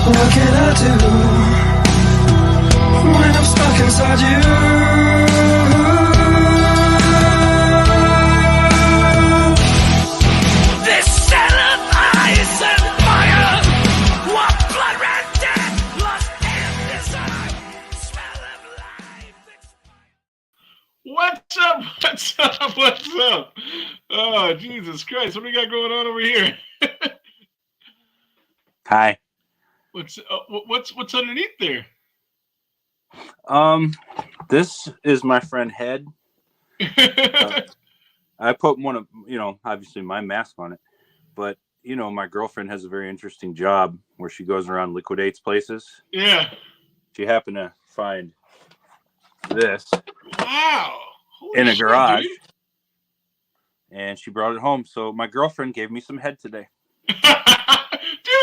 What can I do when I'm stuck inside you? This cell of ice and fire, what blood red death, lust and desire, smell of life. What's up? What's up? What's up? Oh, Jesus Christ. What do we got going on over here? Hi. What's underneath there? This is my friend Head. I put one of, obviously my mask on it, but my girlfriend has a very interesting job where she goes around liquidates places. Yeah. She happened to find this. Wow. Holy in a shit, garage, dude. And she brought it home. So my girlfriend gave me some head today.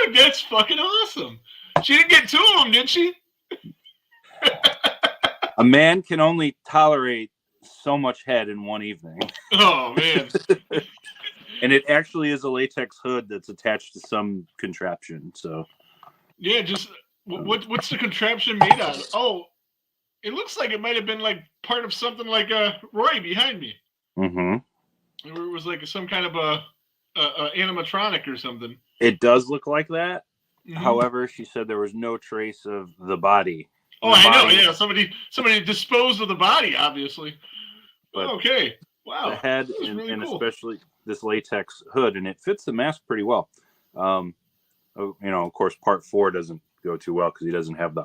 Dude, that's fucking awesome. She didn't get two of them, did she? A man can only tolerate so much head in one evening. Oh, man. And it actually is a latex hood that's attached to some contraption. So yeah, just what's the contraption made out of? Oh, it looks like it might have been like part of something like Roy behind me. Mm-hmm. It was like some kind of a animatronic or something. It does look like that. Mm-hmm. However, she said there was no trace of the body. Oh, I know. Yeah, somebody disposed of the body, obviously. But okay. Wow. The head and really cool. Especially this latex hood, and it fits the mask pretty well. Of course, part 4 doesn't go too well because he doesn't have the.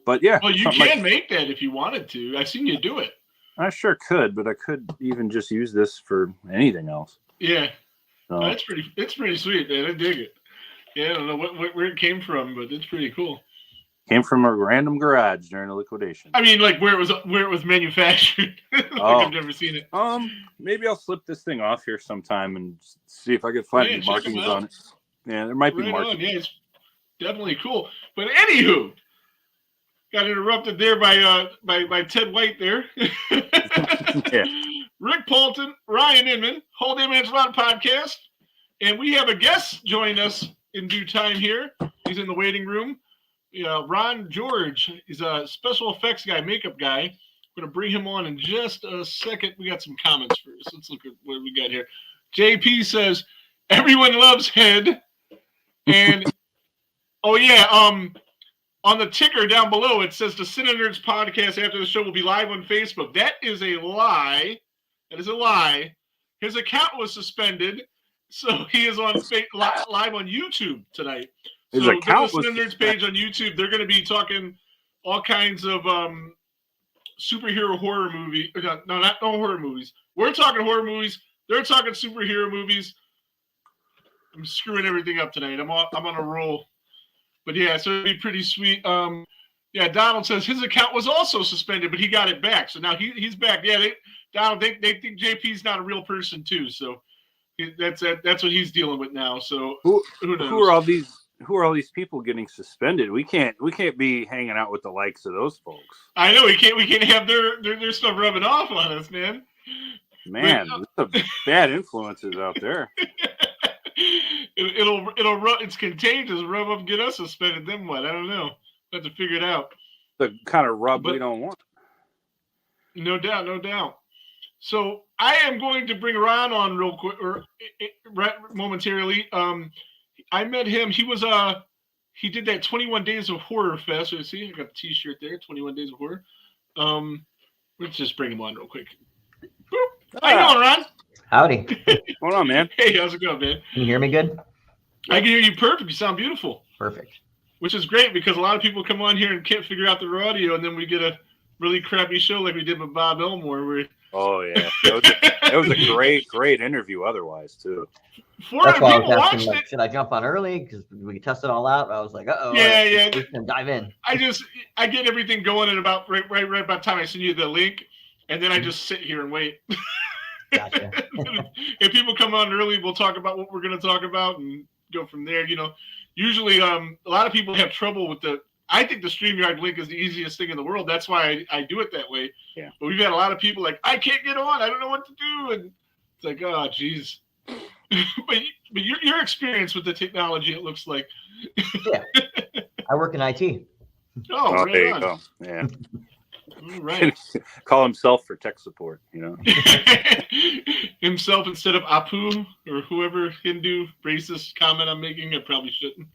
But yeah. Well, you can make that if you wanted to. I've seen you do it. I sure could, but I could even just use this for anything else. Yeah. So. It's pretty sweet, man. I dig it. Yeah, I don't know where it came from, but it's pretty cool. Came from a random garage during a liquidation. I mean, like where it was manufactured. I've never seen it. Maybe I'll slip this thing off here sometime and see if I can find any markings on it. Yeah, there might be markings. Yeah, it's definitely cool. But anywho, got interrupted there by Ted White there. Yeah. Rick Paulton, Ryan Inman, Whole Day Manslaughter Podcast, and we have a guest join us in due time here. He's in the waiting room. Ron George is a special effects guy, makeup guy. I'm going to bring him on in just a second. We got some comments first. Let's look at what we got here. JP says, everyone loves head. And, oh, yeah, on the ticker down below, it says the Cine Nerds podcast after the show will be live on Facebook. That is a lie. That is a lie. His account was suspended, so he is on live on YouTube tonight. So go to the Cine Nerds page on YouTube. They're going to be talking all kinds of superhero horror movies. No, not horror movies. We're talking horror movies. They're talking superhero movies. I'm screwing everything up tonight. I'm on a roll. But yeah, so it'd be pretty sweet. Yeah, Donald says his account was also suspended, but he got it back. So now he's back. Yeah, Donald, they think JP's not a real person too. So that's what he's dealing with now. So who knows? Who are all these people getting suspended? We can't be hanging out with the likes of those folks. I know we can't have their stuff rubbing off on us, man. Man, there's some bad influences out there. It'll rub. It's contagious. Rub up, get us suspended. Then what? I don't know. Have to figure it out. The kind of rub we don't want. No doubt. So I am going to bring Ron on real quick, or momentarily. I met him. He did that 21 Days of Horror Fest. So see, I got the T-shirt there. 21 Days of Horror. Let's just bring him on real quick. Boop. How you doing, Ron? Howdy. What's going on, man? Hey, how's it going, man? Can you hear me good? I can hear you perfect. You sound beautiful. Perfect. Which is great because a lot of people come on here and can't figure out their audio, and then we get a really crappy show like we did with Bob Elmore. Where... Oh yeah, it was a great interview. Otherwise, too. That's why I was asking, like, should I jump on early because we test it all out? I was like, yeah, we can dive in. I get everything going at about right about the time I send you the link, and then I just sit here and wait. Gotcha. If people come on early, we'll talk about what we're going to talk about and go from there. Usually a lot of people have trouble with I think the StreamYard link is the easiest thing in the world. That's why I do it that way. Yeah. But we've had a lot of people like, I can't get on. I don't know what to do. And it's like, oh, geez. but your experience with the technology, it looks like. Yeah. I work in IT. Oh, Oh, right there you on. go. Yeah. All right. Call himself for tech support, you know. Himself instead of Apu or whoever Hindu racist comment I'm making. I probably shouldn't.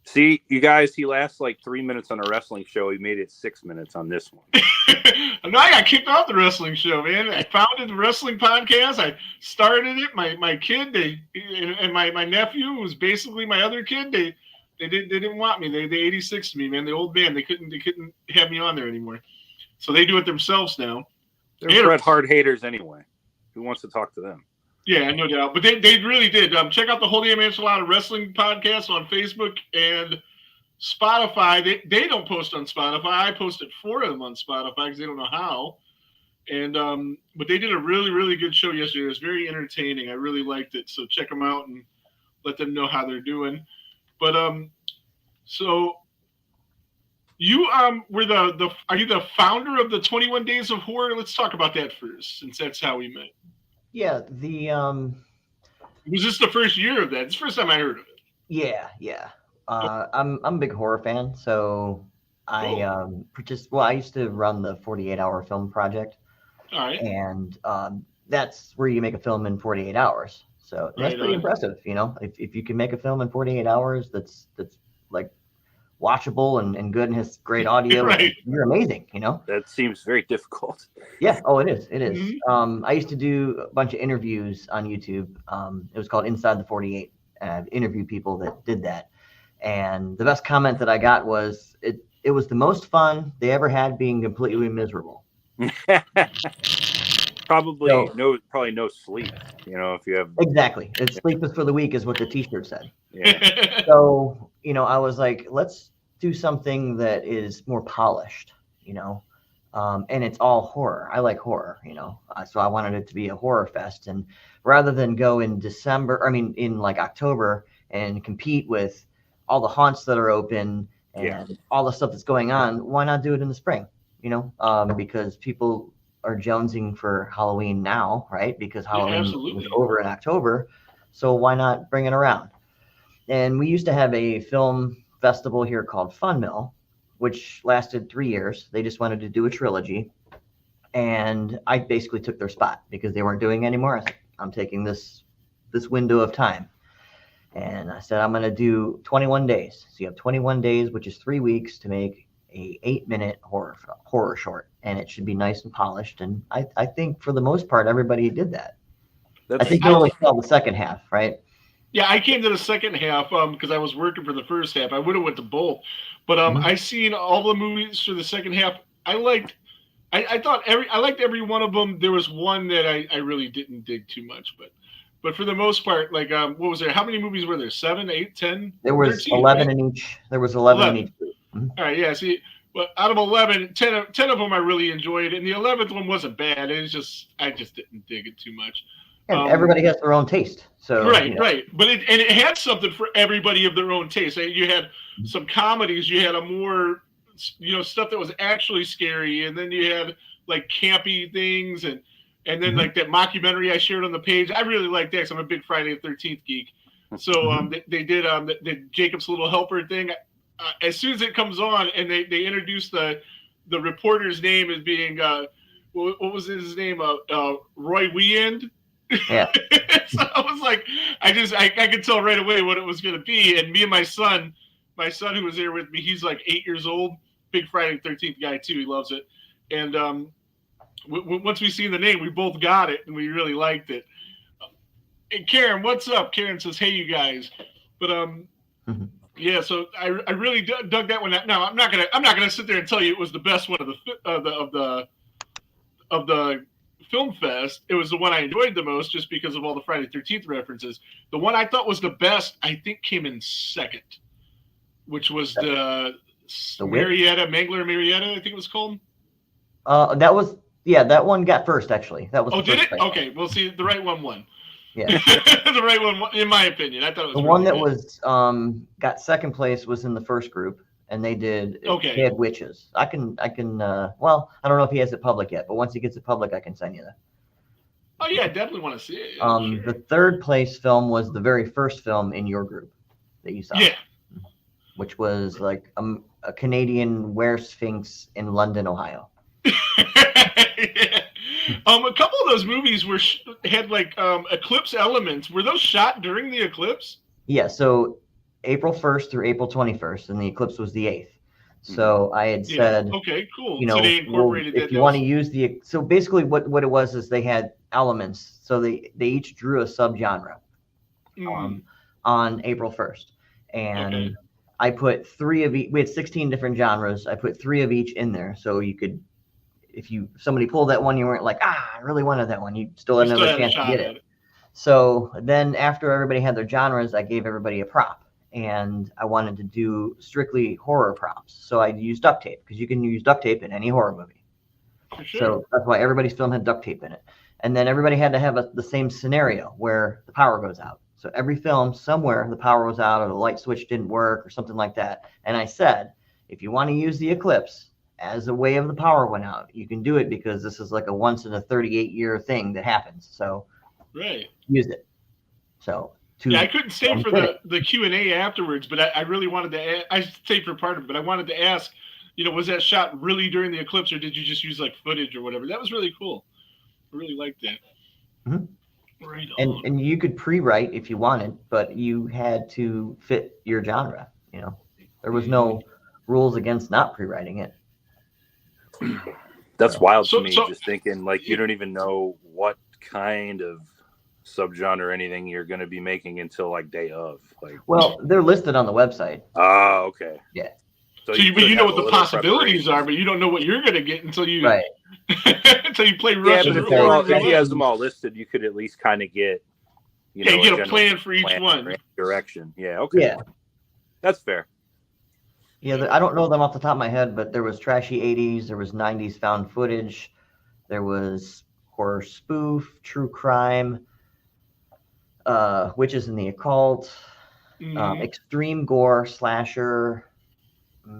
See, you guys, he lasts like 3 minutes on a wrestling show. He made it 6 minutes on this one. No, I got kicked off the wrestling show, man. I founded the wrestling podcast. I started it. My kid, and my nephew, who was basically my other kid, they didn't want me. They 86'd me, man. The old man. They couldn't have me on there anymore. So they do it themselves now. They're Bret Hart haters anyway. Who wants to talk to them? Yeah, no doubt. But they really did. Check out the Whole Damn Enchilada Wrestling Podcast on Facebook and Spotify. They don't post on Spotify. I posted 4 of them on Spotify because they don't know how. And but they did a really, really good show yesterday. It was very entertaining. I really liked it. So check them out and let them know how they're doing. But so you were are you the founder of the 21 Days of Horror? Let's talk about that first, since that's how we met. Yeah, Was this the first year of that? It's the first time I heard of it. Yeah. I'm a big horror fan, so I used to run the 48-hour film project. All right. And that's where you make a film in 48 hours. So that's pretty impressive, you know. If you can make a film in 48 hours that's like watchable and good and has great audio, right. You're amazing, you know. That seems very difficult. Yeah. Oh, it is. Mm-hmm. I used to do a bunch of interviews on YouTube. It was called Inside the 48. Interview people that did that. And the best comment that I got was it was the most fun they ever had being completely miserable. Probably no sleep, you know, if you have exactly. It's sleep is for the weak is what the t-shirt said. Yeah. So, you know, I was like, let's do something that is more polished, you know. And it's all horror. I like horror, you know. So I wanted it to be a horror fest, and rather than go in in like October and compete with all the haunts that are open and all the stuff that's going on, why not do it in the spring? You know, because people are jonesing for Halloween now, right? Because Halloween was over in October. So why not bring it around? And we used to have a film festival here called Fun Mill, which lasted 3 years. They just wanted to do a trilogy. And I basically took their spot because they weren't doing it anymore. I said, I'm taking this window of time. And I said, I'm going to do 21 days. So you have 21 days, which is 3 weeks to make a 8-minute horror short. And it should be nice and polished. And I think for the most part, everybody did that. I think you only saw the second half, right? Yeah, I came to the second half because I was working for the first half. I would have went to both. But I seen all the movies for the second half. I liked every one of them. There was one that I really didn't dig too much, but for the most part, like what was there? How many movies were there? 7, 8, 10? There was 13, 11 right? in each. There was 11 in each group. All right, yeah. See, but out of 11, 10 of them I really enjoyed, and the 11th one wasn't bad. I just didn't dig it too much. And everybody has their own taste. So right, you know. right. But it had something for everybody of their own taste. You had some comedies, you had a more, you know, stuff that was actually scary, and then you had like campy things, and then like that mockumentary I shared on the page. I really liked that because I'm a big Friday the 13th geek. So they did the Jacob's Little Helper thing. As soon as it comes on, and they introduced the reporter's name as being what was his name? Roy Weend. Yeah. So I was like, I could tell right away what it was going to be. And me and my son who was there with me, he's like 8 years old, big Friday the 13th guy too. He loves it. And once we seen the name, we both got it and we really liked it. And Karen, what's up? Karen says, "Hey, you guys." But yeah. So I really dug that one. Now I'm not gonna sit there and tell you it was the best one of the film fest. It was the one I enjoyed the most just because of all the Friday the 13th references. The one I thought was the best, I think, came in second, which was the Mangler Marietta, I think it was called. That one got first actually. That was did it? Okay, we'll see. The right one won. Yeah. The right one, in my opinion. I thought it was the one that was got second place was in the first group. And they did. Okay. They had witches. I can. Well, I don't know if he has it public yet, but once he gets it public, I can send you that. Oh yeah, I definitely want to see it. Yeah, sure. The third place film was the very first film in your group that you saw. Yeah. which was like a Canadian were-sphinx in London, Ohio. Yeah. A couple of those movies had like eclipse elements. Were those shot during the eclipse? Yeah, so April 1st through April 21st, and the eclipse was the 8th. So I had said, okay, cool. you So know, they incorporated if that. you want to use so basically what it was is they had elements. So they each drew a subgenre on April 1st. And I put 3 of each. We had 16 different genres. I put 3 of each in there. So you could, if somebody pulled that one, you weren't like, I really wanted that one. You still had another chance to get it. So then after everybody had their genres, I gave everybody a prop. And I wanted to do strictly horror props. So I used duct tape, because you can use duct tape in any horror movie. Sure. So that's why everybody's film had duct tape in it. And then everybody had to have the same scenario where the power goes out. So every film, somewhere the power was out or the light switch didn't work or something like that. And I said, if you want to use the eclipse as a way of the power went out, you can do it, because this is like a once in a 38-year thing that happens. So use it. So I couldn't stay for the Q&A afterwards, but I really wanted to I stayed for part of it, but I wanted to ask, was that shot really during the eclipse, or did you just use like footage or whatever? That was really cool. I really liked that. Mm-hmm. Right on. And you could pre-write if you wanted, but you had to fit your genre. There was no rules against not pre-writing it. That's wild to me, just thinking like you don't even know what kind of subgenre or anything you're going to be making until like day of. Well, they're listed on the website. Oh, okay. Yeah. So you know what the possibilities are, but you don't know what you're going to get until you until you play Russian roulette. If he has them all listed, you could at least kind of get you get a plan for each one. Direction. Yeah. Okay. Yeah. That's fair. Yeah, I don't know them off the top of my head, but there was trashy 80s, there was 90s found footage, there was horror spoof, true crime, witches in the occult, extreme gore, slasher. I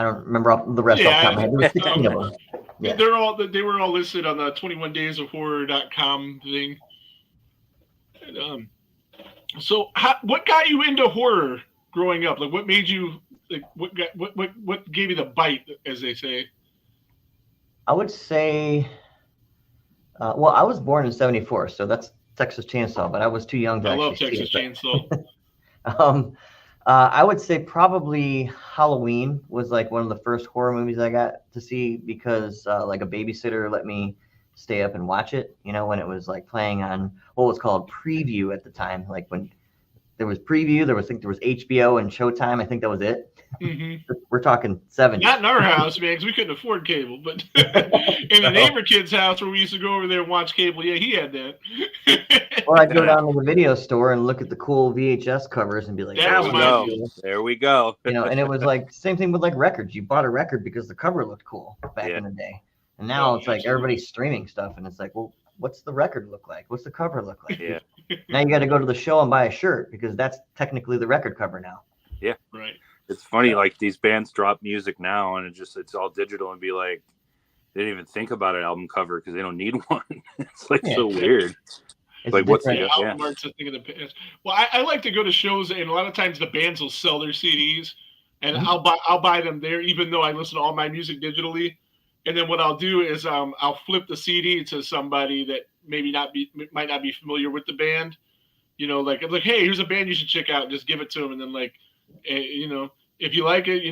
don't remember the rest off the top of my head. There was 16 of them. Yeah. They were all listed on the 21daysofhorror.com thing. And, so what got you into horror growing up? Like what made you like what gave you the bite, as they say? I would say well, I was born in 74, so that's Texas Chainsaw, but I was too young to actually see it. I love Texas Chainsaw. I would say probably Halloween was like one of the first horror movies I got to see, because like a babysitter let me stay up and watch it, when it was like playing on what was called Preview at the time. Like when there was Preview, there was HBO and Showtime. I think that was it. Mm-hmm. We're talking 70s. Not in our house, man, because we couldn't afford cable. But in the neighbor kid's house where we used to go over there and watch cable, yeah, he had that. Or I'd go down to the video store and look at the cool VHS covers and be like, there we go. And it was like same thing with like records. You bought a record because the cover looked cool back in the day. And now it's like everybody's streaming stuff, and it's like, well, what's the record look like? What's the cover look like? Yeah. Now you got to go to the show and buy a shirt, because that's technically the record cover now. Yeah. Right. It's funny, like these bands drop music now, and it's all digital, and be like, they didn't even think about an album cover because they don't need one. It's like so weird. It's like what's the album art's a thing of the past. Well, I like to go to shows, and a lot of times the bands will sell their CDs, and I'll buy them there, even though I listen to all my music digitally. And then what I'll do is I'll flip the CD to somebody that might not be familiar with the band. Like hey, here's a band you should check out. Just give it to them, and then if you like it,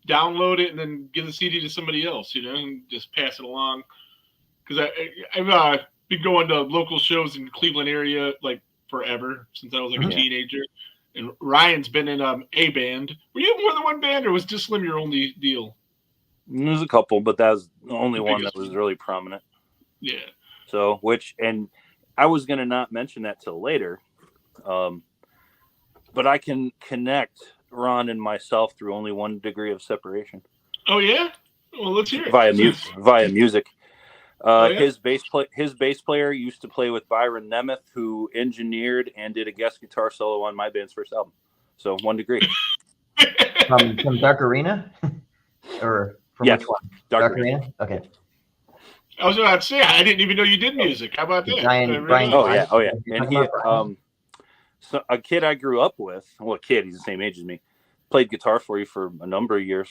download it and then give the CD to somebody else. And just pass it along. Because I've been going to local shows in Cleveland area like forever, since I was like a teenager. And Ryan's been in a band. Were you more than one band, or was Just Slim your only deal? There's a couple, but that was the only one that was really prominent. Yeah. So, and I was going to not mention that till later, but I can connect Ron and myself through only one degree of separation. Oh yeah? Well, let's hear it. Via music. His bass player used to play with Byron Nemeth, who engineered and did a guest guitar solo on my band's first album. So 1 degree. From Dark Arena? Or from which one? Dark Arena? Okay. I was about to say, I didn't even know you did music. How about that? Brian. Oh yeah. And he So a kid I grew up with, well, a kid, he's the same age as me, played guitar for you for a number of years.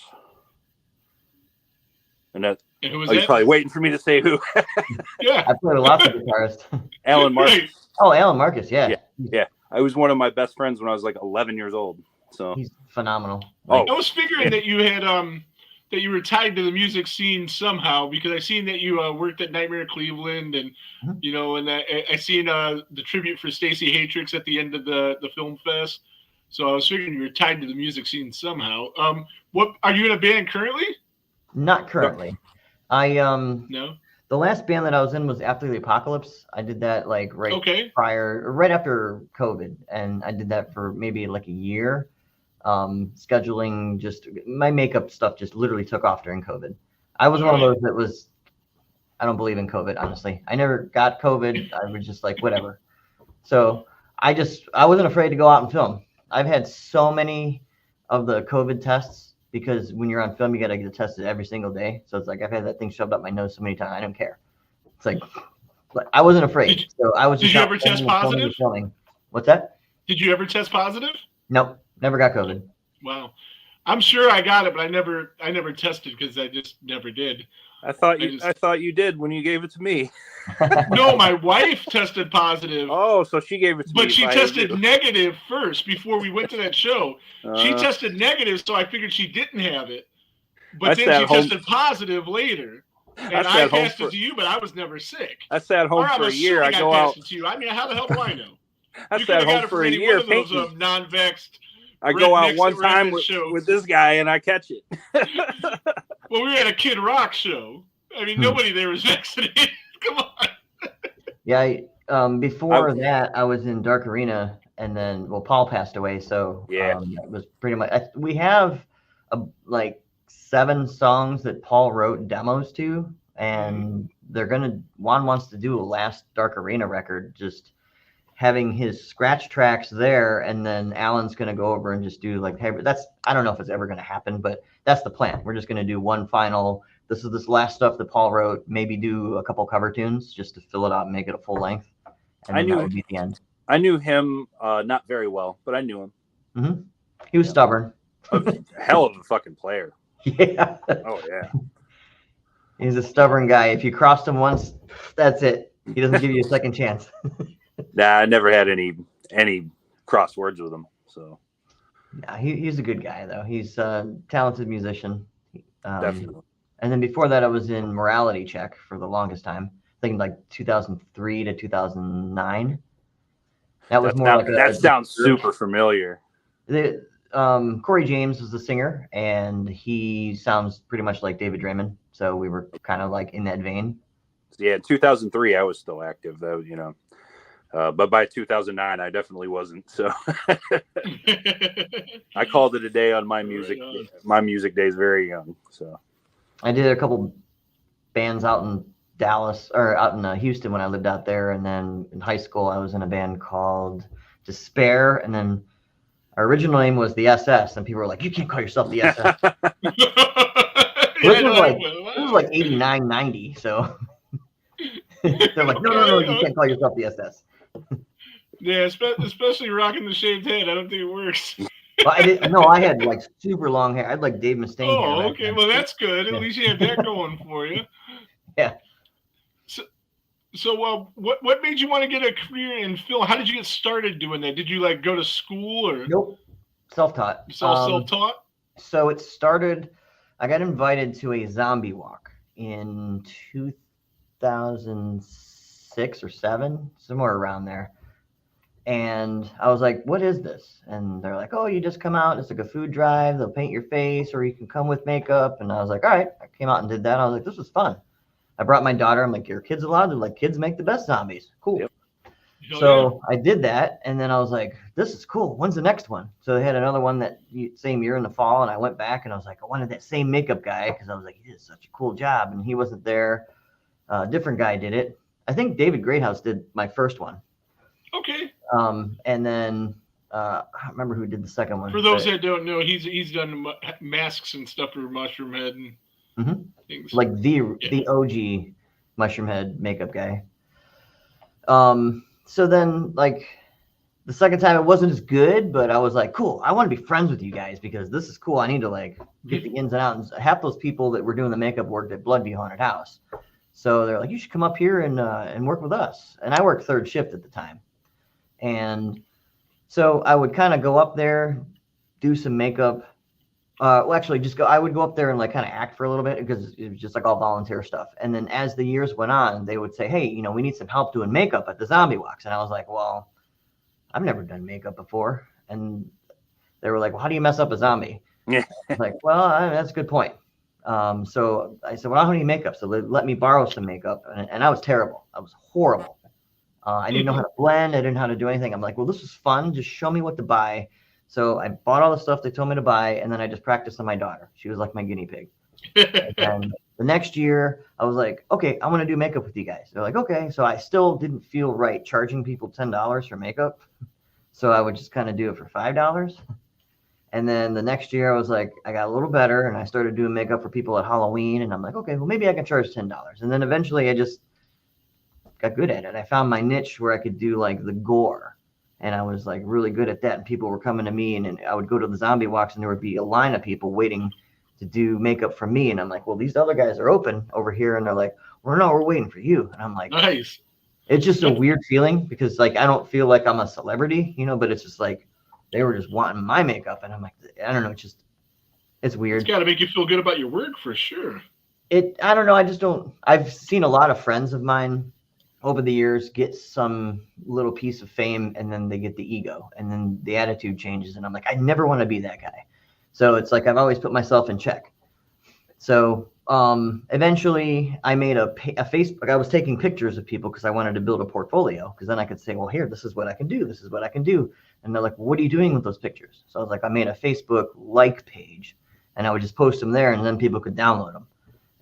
And that, And who was you're that? probably waiting for me to say who. Yeah. I played with lots of guitarists. Alan Marcus. Right. Oh, Alan Marcus, yeah. Yeah. I was one of my best friends when I was like 11 years old. So He's phenomenal. Oh. I was figuring that you had that you were tied to the music scene somehow, because I seen that you worked at Nightmare Cleveland, and you know, and I seen the tribute for Stacey Hatrix at the end of the film fest. So I was figuring you were tied to the music scene somehow. What are you in a band currently? Not currently. No. The last band that I was in was After the Apocalypse. I did that like right after COVID, and I did that for maybe like a year. Scheduling, just my makeup stuff just literally took off during COVID. I was one of those that was, I don't believe in COVID, honestly. I never got COVID. I was just like, whatever. So I wasn't afraid to go out and film. I've had so many of the COVID tests, because when you're on film, you got to get tested every single day. So it's like, I've had that thing shoved up my nose so many times. I don't care. It's like, but I wasn't afraid. So I was just. Did you ever test positive? What's that? Did you ever test positive? Nope. Never got COVID. Wow. I'm sure I got it, but I never tested because I just never did. I thought you did when you gave it to me. No, my wife tested positive. Oh, so she gave it to me. But she tested negative first before we went to that show. She tested negative, so I figured she didn't have it. But then she tested positive later. And I passed it to you, but I was never sick. I sat home for a year. I go out. To you. I mean, how the hell do I know? I sat home for a year. One of those non-vaxxed. I go out one time with this guy and I catch it. Well, we were at a Kid Rock show. I mean, nobody there was vaccinated. Come on. Yeah. Before that, I was in Dark Arena, and then Paul passed away. So it was pretty much. We have like 7 songs that Paul wrote demos to, and Juan wants to do a last Dark Arena record, just having his scratch tracks there, and then Alan's going to go over and just do like, hey, I don't know if it's ever going to happen, but that's the plan. We're just going to do one final, this last stuff that Paul wrote, maybe do a couple cover tunes just to fill it out and make it a full length. And that would be the end. I knew him not very well, but I knew him. Mm-hmm. He was stubborn. A hell of a fucking player. Yeah. Oh, yeah. He's a stubborn guy. If you crossed him once, that's it. He doesn't give you a second chance. Nah, I never had any cross words with him. So, yeah, he's a good guy though. He's a talented musician. Definitely. And then before that, I was in Morality Check for the longest time. I think like 2003 to 2009. That sounds super familiar. Corey James was the singer, and he sounds pretty much like David Draymond. So we were kind of like in that vein. Yeah, in 2003, I was still active though, you know. But by 2009, I definitely wasn't. So I called it a day on my music. My music days very young. So I did a couple bands out in Dallas or out in Houston when I lived out there, and then in high school I was in a band called Despair, and then our original name was the SS, and people were like, "You can't call yourself the SS." It was like 89, 90, so they're like, no, you can't call yourself the SS. Yeah, especially rocking the shaved head. I don't think it works. Well, I had like super long hair. I had like Dave Mustaine hair. Oh, okay. Well, that's good. At least you had that going for you. Yeah. So what made you want to get a career in film? How did you get started doing that? Did you like go to school or? Nope. Self-taught. Self-taught? So it started, I got invited to a zombie walk in 2006 or 7, somewhere around there. And I was like, what is this? And they're like, oh, you just come out. It's like a food drive. They'll paint your face, or you can come with makeup. And I was like, all right. I came out and did that. I was like, this was fun. I brought my daughter. I'm like, your kids allowed? They're like, kids make the best zombies. Cool. Yep. So I did that. And then I was like, this is cool. When's the next one? So they had another one that same year in the fall. And I went back and I was like, I wanted that same makeup guy, because I was like, he did such a cool job. And he wasn't there. A different guy did it. I think David Greathouse did my first one. Okay. And then I don't remember who did the second one. For those that don't know, he's done masks and stuff for Mushroom Head and things. Like the OG Mushroom Head makeup guy. So then, like, the second time it wasn't as good, but I was like, cool, I want to be friends with you guys because this is cool. I need to like get the ins and outs. Half those people that were doing the makeup worked at Bloodview Haunted House. So they're like, you should come up here and work with us. And I worked third shift at the time. And so I would kind of go up there, do some makeup. Well, actually, I would go up there and like kind of act for a little bit because it was just like all volunteer stuff. And then as the years went on, they would say, hey, you know, we need some help doing makeup at the zombie walks. And I was like, well, I've never done makeup before. And they were like, well, how do you mess up a zombie? Yeah. I was like, well, that's a good point. So I said, well, I don't have any makeup. So let me borrow some makeup. And I was terrible. I was horrible. I didn't know how to blend. I didn't know how to do anything. I'm like, well, this is fun. Just show me what to buy. So I bought all the stuff they told me to buy, and then I just practiced on my daughter. She was like my guinea pig. And the next year, I was like, okay, I want to do makeup with you guys. They're like, okay. So I still didn't feel right charging people $10 for makeup. So I would just kind of do it for $5. And then the next year, I was like, I got a little better, and I started doing makeup for people at Halloween. And I'm like, okay, well, maybe I can charge $10. And then eventually, I just got good at it. I found my niche where I could do like the gore. And I was like really good at that. And people were coming to me, and I would go to the zombie walks, and there would be a line of people waiting to do makeup for me. And I'm like, well, these other guys are open over here. And they're like, well, no, we're waiting for you. And I'm like, Nice. It's just a weird feeling because like, I don't feel like I'm a celebrity, you know, but it's just like, they were just wanting my makeup. And I'm like, I don't know. It's weird. It's got to make you feel good about your work for sure. I don't know. I've seen a lot of friends of mine over the years get some little piece of fame, and then they get the ego, and then the attitude changes. And I'm like, I never want to be that guy. So it's like, I've always put myself in check. So eventually I made a Facebook. I was taking pictures of people because I wanted to build a portfolio, because then I could say, well, here, this is what I can do. This is what I can do. And they're like, well, what are you doing with those pictures? So I was like, I made a Facebook like page, and I would just post them there, and then people could download them.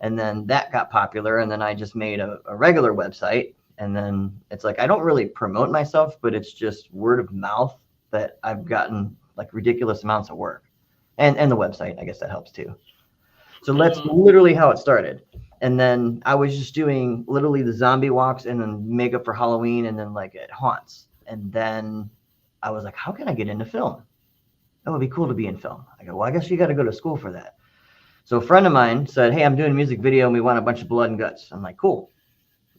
And then that got popular. And then I just made a regular website. And then it's like, I don't really promote myself, but it's just word of mouth that I've gotten like ridiculous amounts of work. And the website, I guess that helps too. So that's literally how it started. And then I was just doing literally the zombie walks and then makeup for Halloween and then like at haunts. And then I was like, how can I get into film? That would be cool to be in film. I go, well, I guess you got to go to school for that. So a friend of mine said, hey, I'm doing a music video and we want a bunch of blood and guts. I'm like, cool.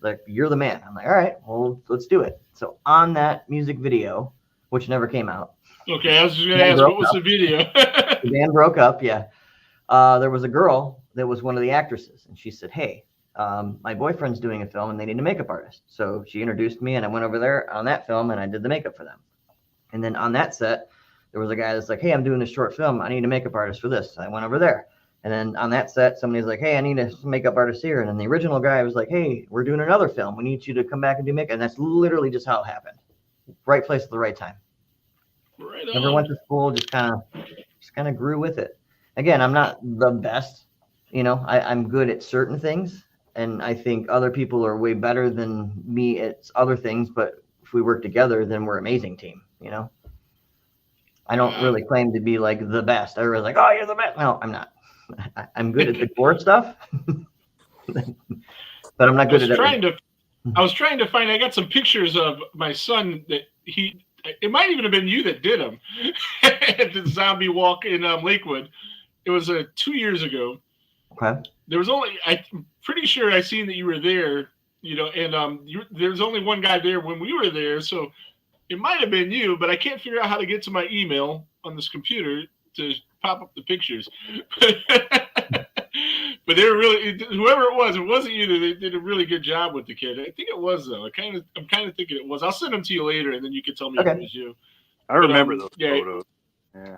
Like, you're the man. I'm like, all right, well, let's do it. So on that music video, which never came out. Okay, I was just going to ask, what was the video? The band broke up, yeah. There was a girl that was one of the actresses, and she said, hey, my boyfriend's doing a film, and they need a makeup artist. So she introduced me, and I went over there on that film, and I did the makeup for them. And then on that set, there was a guy that's like, hey, I'm doing this short film. I need a makeup artist for this. So I went over there. And then on that set, somebody's like, hey, I need a makeup artist here. And then the original guy was like, hey, we're doing another film. We need you to come back and do makeup. And that's literally just how it happened. Right place at the right time. Right Never went to school, just kind of grew with it. Again, I'm not the best. You know, I'm good at certain things. And I think other people are way better than me at other things. But if we work together, then we're an amazing team, you know. I don't really claim to be like the best. Everybody's like, oh, you're the best. No, I'm not. I'm good at the core stuff, but I'm not good at everything. I was trying to find, I got some pictures of my son that it might even have been you that did them at the zombie walk in Lakewood. It was 2 years ago. Okay. There was I'm pretty sure I seen that you were there, you know, and there was only one guy there when we were there. So it might have been you, but I can't figure out how to get to my email on this computer to pop up the pictures. But they were really, whoever it wasn't you. They did a really good job with the kid. I think it was though. I'm kind of thinking it was. I'll send them to you later, and then you can tell me if it was you. I remember those photos. Yeah.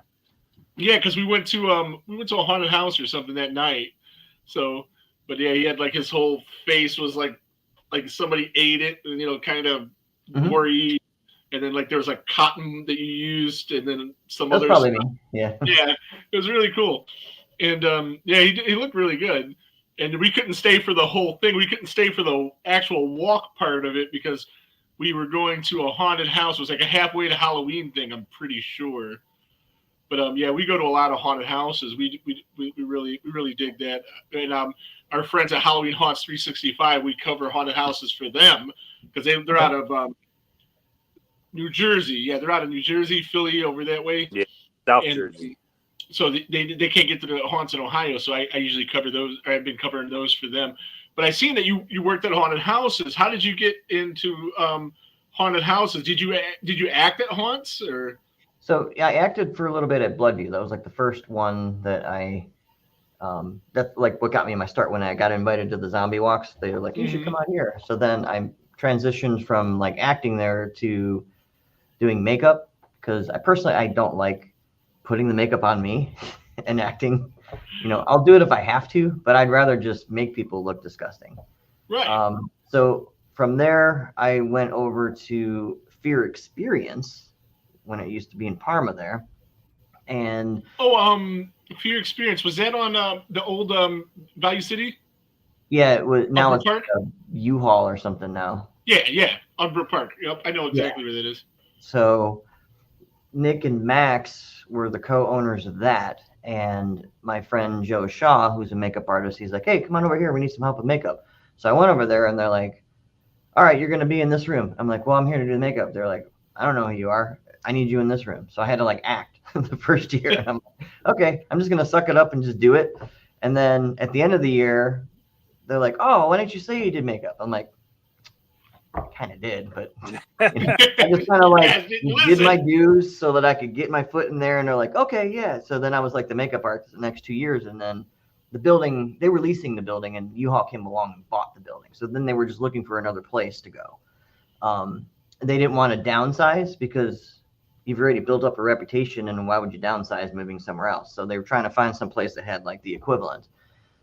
Yeah, because we went to a haunted house or something that night. So, but yeah, he had like his whole face was like somebody ate it, and you know, kind of gory. And then like there was like cotton that you used, and then some other stuff. Yeah. Yeah, it was really cool. And yeah, he looked really good. And we couldn't stay for the whole thing. We couldn't stay for the actual walk part of it because we were going to a haunted house. It was like a halfway to Halloween thing, I'm pretty sure. But yeah, we go to a lot of haunted houses. We really dig that. And our friends at Halloween Haunts 365, we cover haunted houses for them because they're out of New Jersey. Yeah, they're out of New Jersey, Philly, over that way. Yeah, South And Jersey. so they can't get to the haunts in Ohio. So I usually cover those. I've been covering those for them. But I seen that you worked at haunted houses. How did you get into haunted houses? Did you act at haunts or? So yeah, I acted for a little bit at Bloodview. That was like the first one that that's like what got me my start when I got invited to the zombie walks. They were like, you should come out here. So then I transitioned from like acting there to doing makeup, because I don't like putting the makeup on me and acting. I'll do it if I have to, but I'd rather just make people look disgusting. Right. So from there, I went over to Fear Experience when it used to be in Parma there. And Fear Experience, was that on the old Value City? yeah, it was. Now Upper it's Park? a U-Haul or something now. Yeah, Upper Park. Yep, I know exactly where that is. So Nick and Max were the co-owners of that, and my friend Joe Shaw, who's a makeup artist, he's like, hey, come on over here, we need some help with makeup. So I went over there, and they're like, all right, you're going to be in this room. I'm like, well, I'm here to do the makeup. They're like, I don't know who you are. I need you in this room. So I had to like act the first year. And I'm like, okay, I'm just going to suck it up and just do it. And then at the end of the year, they're like, oh, why didn't you say you did makeup? I'm like, I kind of did, but I just kind of like did my dues so that I could get my foot in there. And they're like, okay, yeah. So then I was like the makeup artist the next 2 years. And then the building, they were leasing the building, and U-Haul came along and bought the building. So then they were just looking for another place to go. They didn't want to downsize because you've already built up a reputation, and why would you downsize moving somewhere else? So they were trying to find some place that had like the equivalent.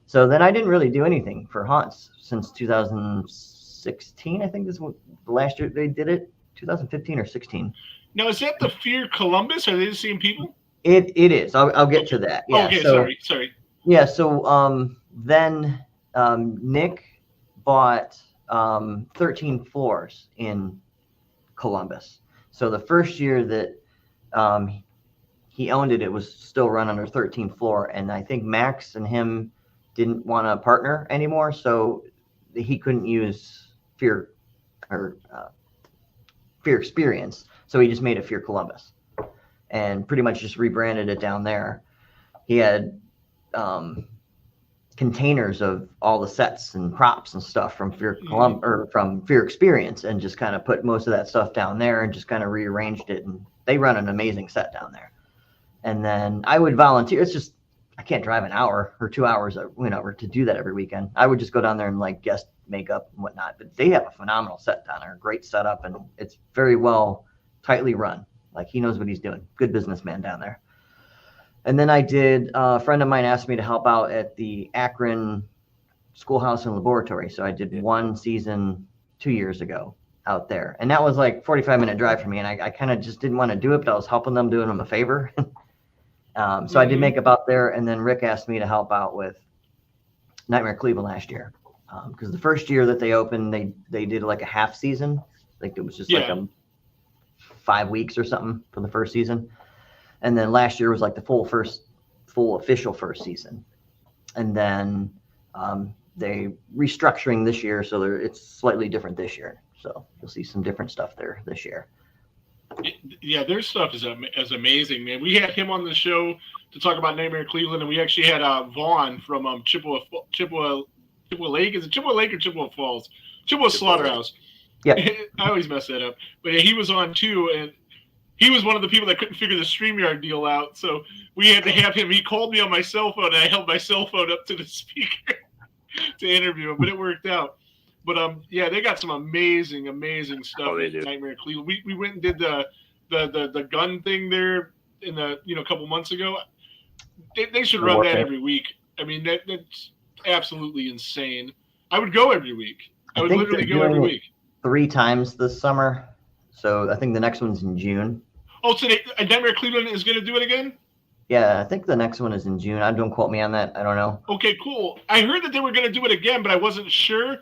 So then I didn't really do anything for haunts since 2016. I think this was the last year they did it, 2015 or 16. Now, is that the Fear Columbus? Are they the same people? It is. I'll get to that. Yeah. Okay, so, sorry. Yeah. So then Nick bought 13 floors in Columbus. So the first year that he owned it, it was still run under 13th floor. And I think Max and him didn't want to partner anymore. So he couldn't use Fear Experience. So he just made it Fear Columbus and pretty much just rebranded it down there. He had containers of all the sets and props and stuff from from Fear Experience, and just kind of put most of that stuff down there and just kind of rearranged it. And they run an amazing set down there. And then I would volunteer. It's just I can't drive an hour or 2 hours to do that every weekend. I would just go down there and like guest makeup and whatnot. But they have a phenomenal set down there, great setup, and it's very well tightly run. Like he knows what he's doing. Good businessman down there. And then I did, a friend of mine asked me to help out at the Akron Schoolhouse and Laboratory. So I did one season 2 years ago out there. And that was like 45-minute drive for me. And I kind of just didn't want to do it, but I was helping them, doing them a favor. So I did makeup out there. And then Rick asked me to help out with Nightmare Cleveland last year. Because the first year that they opened, they did like a half season. Like it was just like 5 weeks or something for the first season. And then last year was like the full official first season. And then they restructuring this year, so it's slightly different this year. So you'll see some different stuff there this year. Yeah, their stuff is amazing, man. We had him on the show to talk about Nightmare Cleveland, and we actually had Vaughn from Chippewa Lake. Is it Chippewa Lake or Chippewa Falls? Chippewa Slaughterhouse. Yeah, I always mess that up. But yeah, he was on too, and he was one of the people that couldn't figure the StreamYard deal out. So we had to have him. He called me on my cell phone, and I held my cell phone up to the speaker to interview him, but it worked out. But yeah, they got some amazing stuff at Nightmare Cleveland. We went and did the gun thing there in a couple months ago. They should run that every week. I mean, that's absolutely insane. I would go every week. I would literally go every week. 3 times this summer. So I think the next one's in June. Oh, so Nightmare Cleveland is going to do it again? Yeah, I think the next one is in June. Don't quote me on that. I don't know. Okay, cool. I heard that they were going to do it again, but I wasn't sure.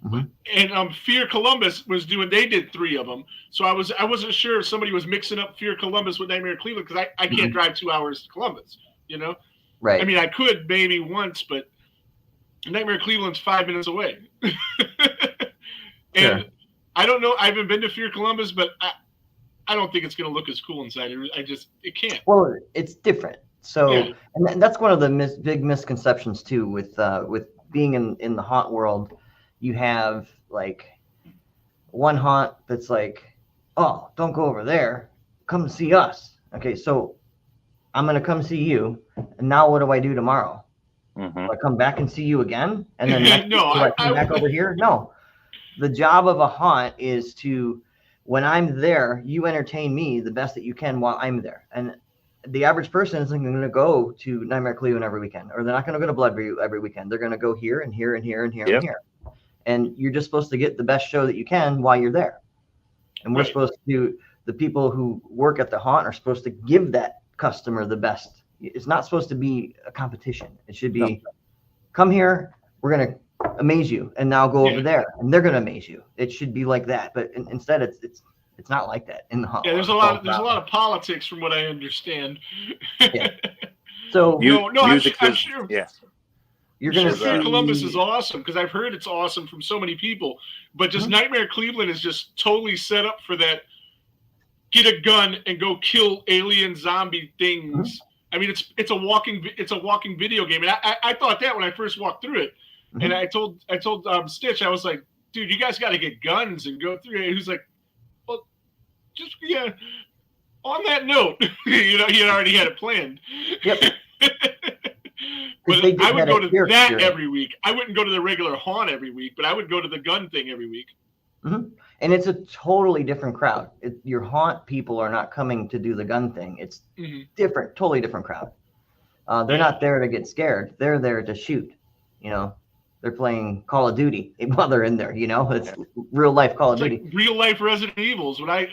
Mm-hmm. And Fear Columbus they did 3 of them. So I wasn't sure if somebody was mixing up Fear Columbus with Nightmare Cleveland, because I can't drive 2 hours to Columbus, Right. I mean, I could maybe once, but Nightmare Cleveland's 5 minutes away. And sure. I don't know. I haven't been to Fear Columbus, but I don't think it's going to look as cool inside. It can't. Well, it's different. So, Yeah. and that's one of the big misconceptions too with being in the haunt world. You have like one haunt that's like, oh, don't go over there, come see us. Okay, so I'm gonna come see you, and now what do I do tomorrow? Mm-hmm. Do I come back and see you again, and then next No, week, do I come back over here? No, the job of a haunt is to, when I'm there, you entertain me the best that you can while I'm there. And the average person isn't going to go to Nightmare Cleveland every weekend, or they're not going to go to Bloodview every weekend. They're going to go here and here and here and here and here. And you're just supposed to get the best show that you can while you're there. And we're supposed to, the people who work at the haunt are supposed to give that customer the best. It's not supposed to be a competition. It should be, come here, we're going to amaze you, and now go over there, and they're going to amaze you. It should be like that. But instead, it's not like that in the haunt. Yeah, there's a lot of politics from what I understand. Yeah. So I'm sure. Yeah. You're going to Fear Columbus is awesome because I've heard it's awesome from so many people, but just Nightmare Cleveland is just totally set up for that. Get a gun and go kill alien zombie things. I mean, it's a walking video game, and I thought that when I first walked through it, and I told Stitch, I was like, dude, you guys got to get guns and go through it. And he was like, well, just On that note, he had already had it planned. Yep. But I would go to that every week. I wouldn't go to the regular haunt every week, but I would go to the gun thing every week. Mm-hmm. And it's a totally different crowd. Your haunt people are not coming to do the gun thing. It's different, totally different crowd. They're not there to get scared. They're there to shoot. They're playing Call of Duty while they're in there. It's real life Call of Duty. Like real life Resident Evils. So I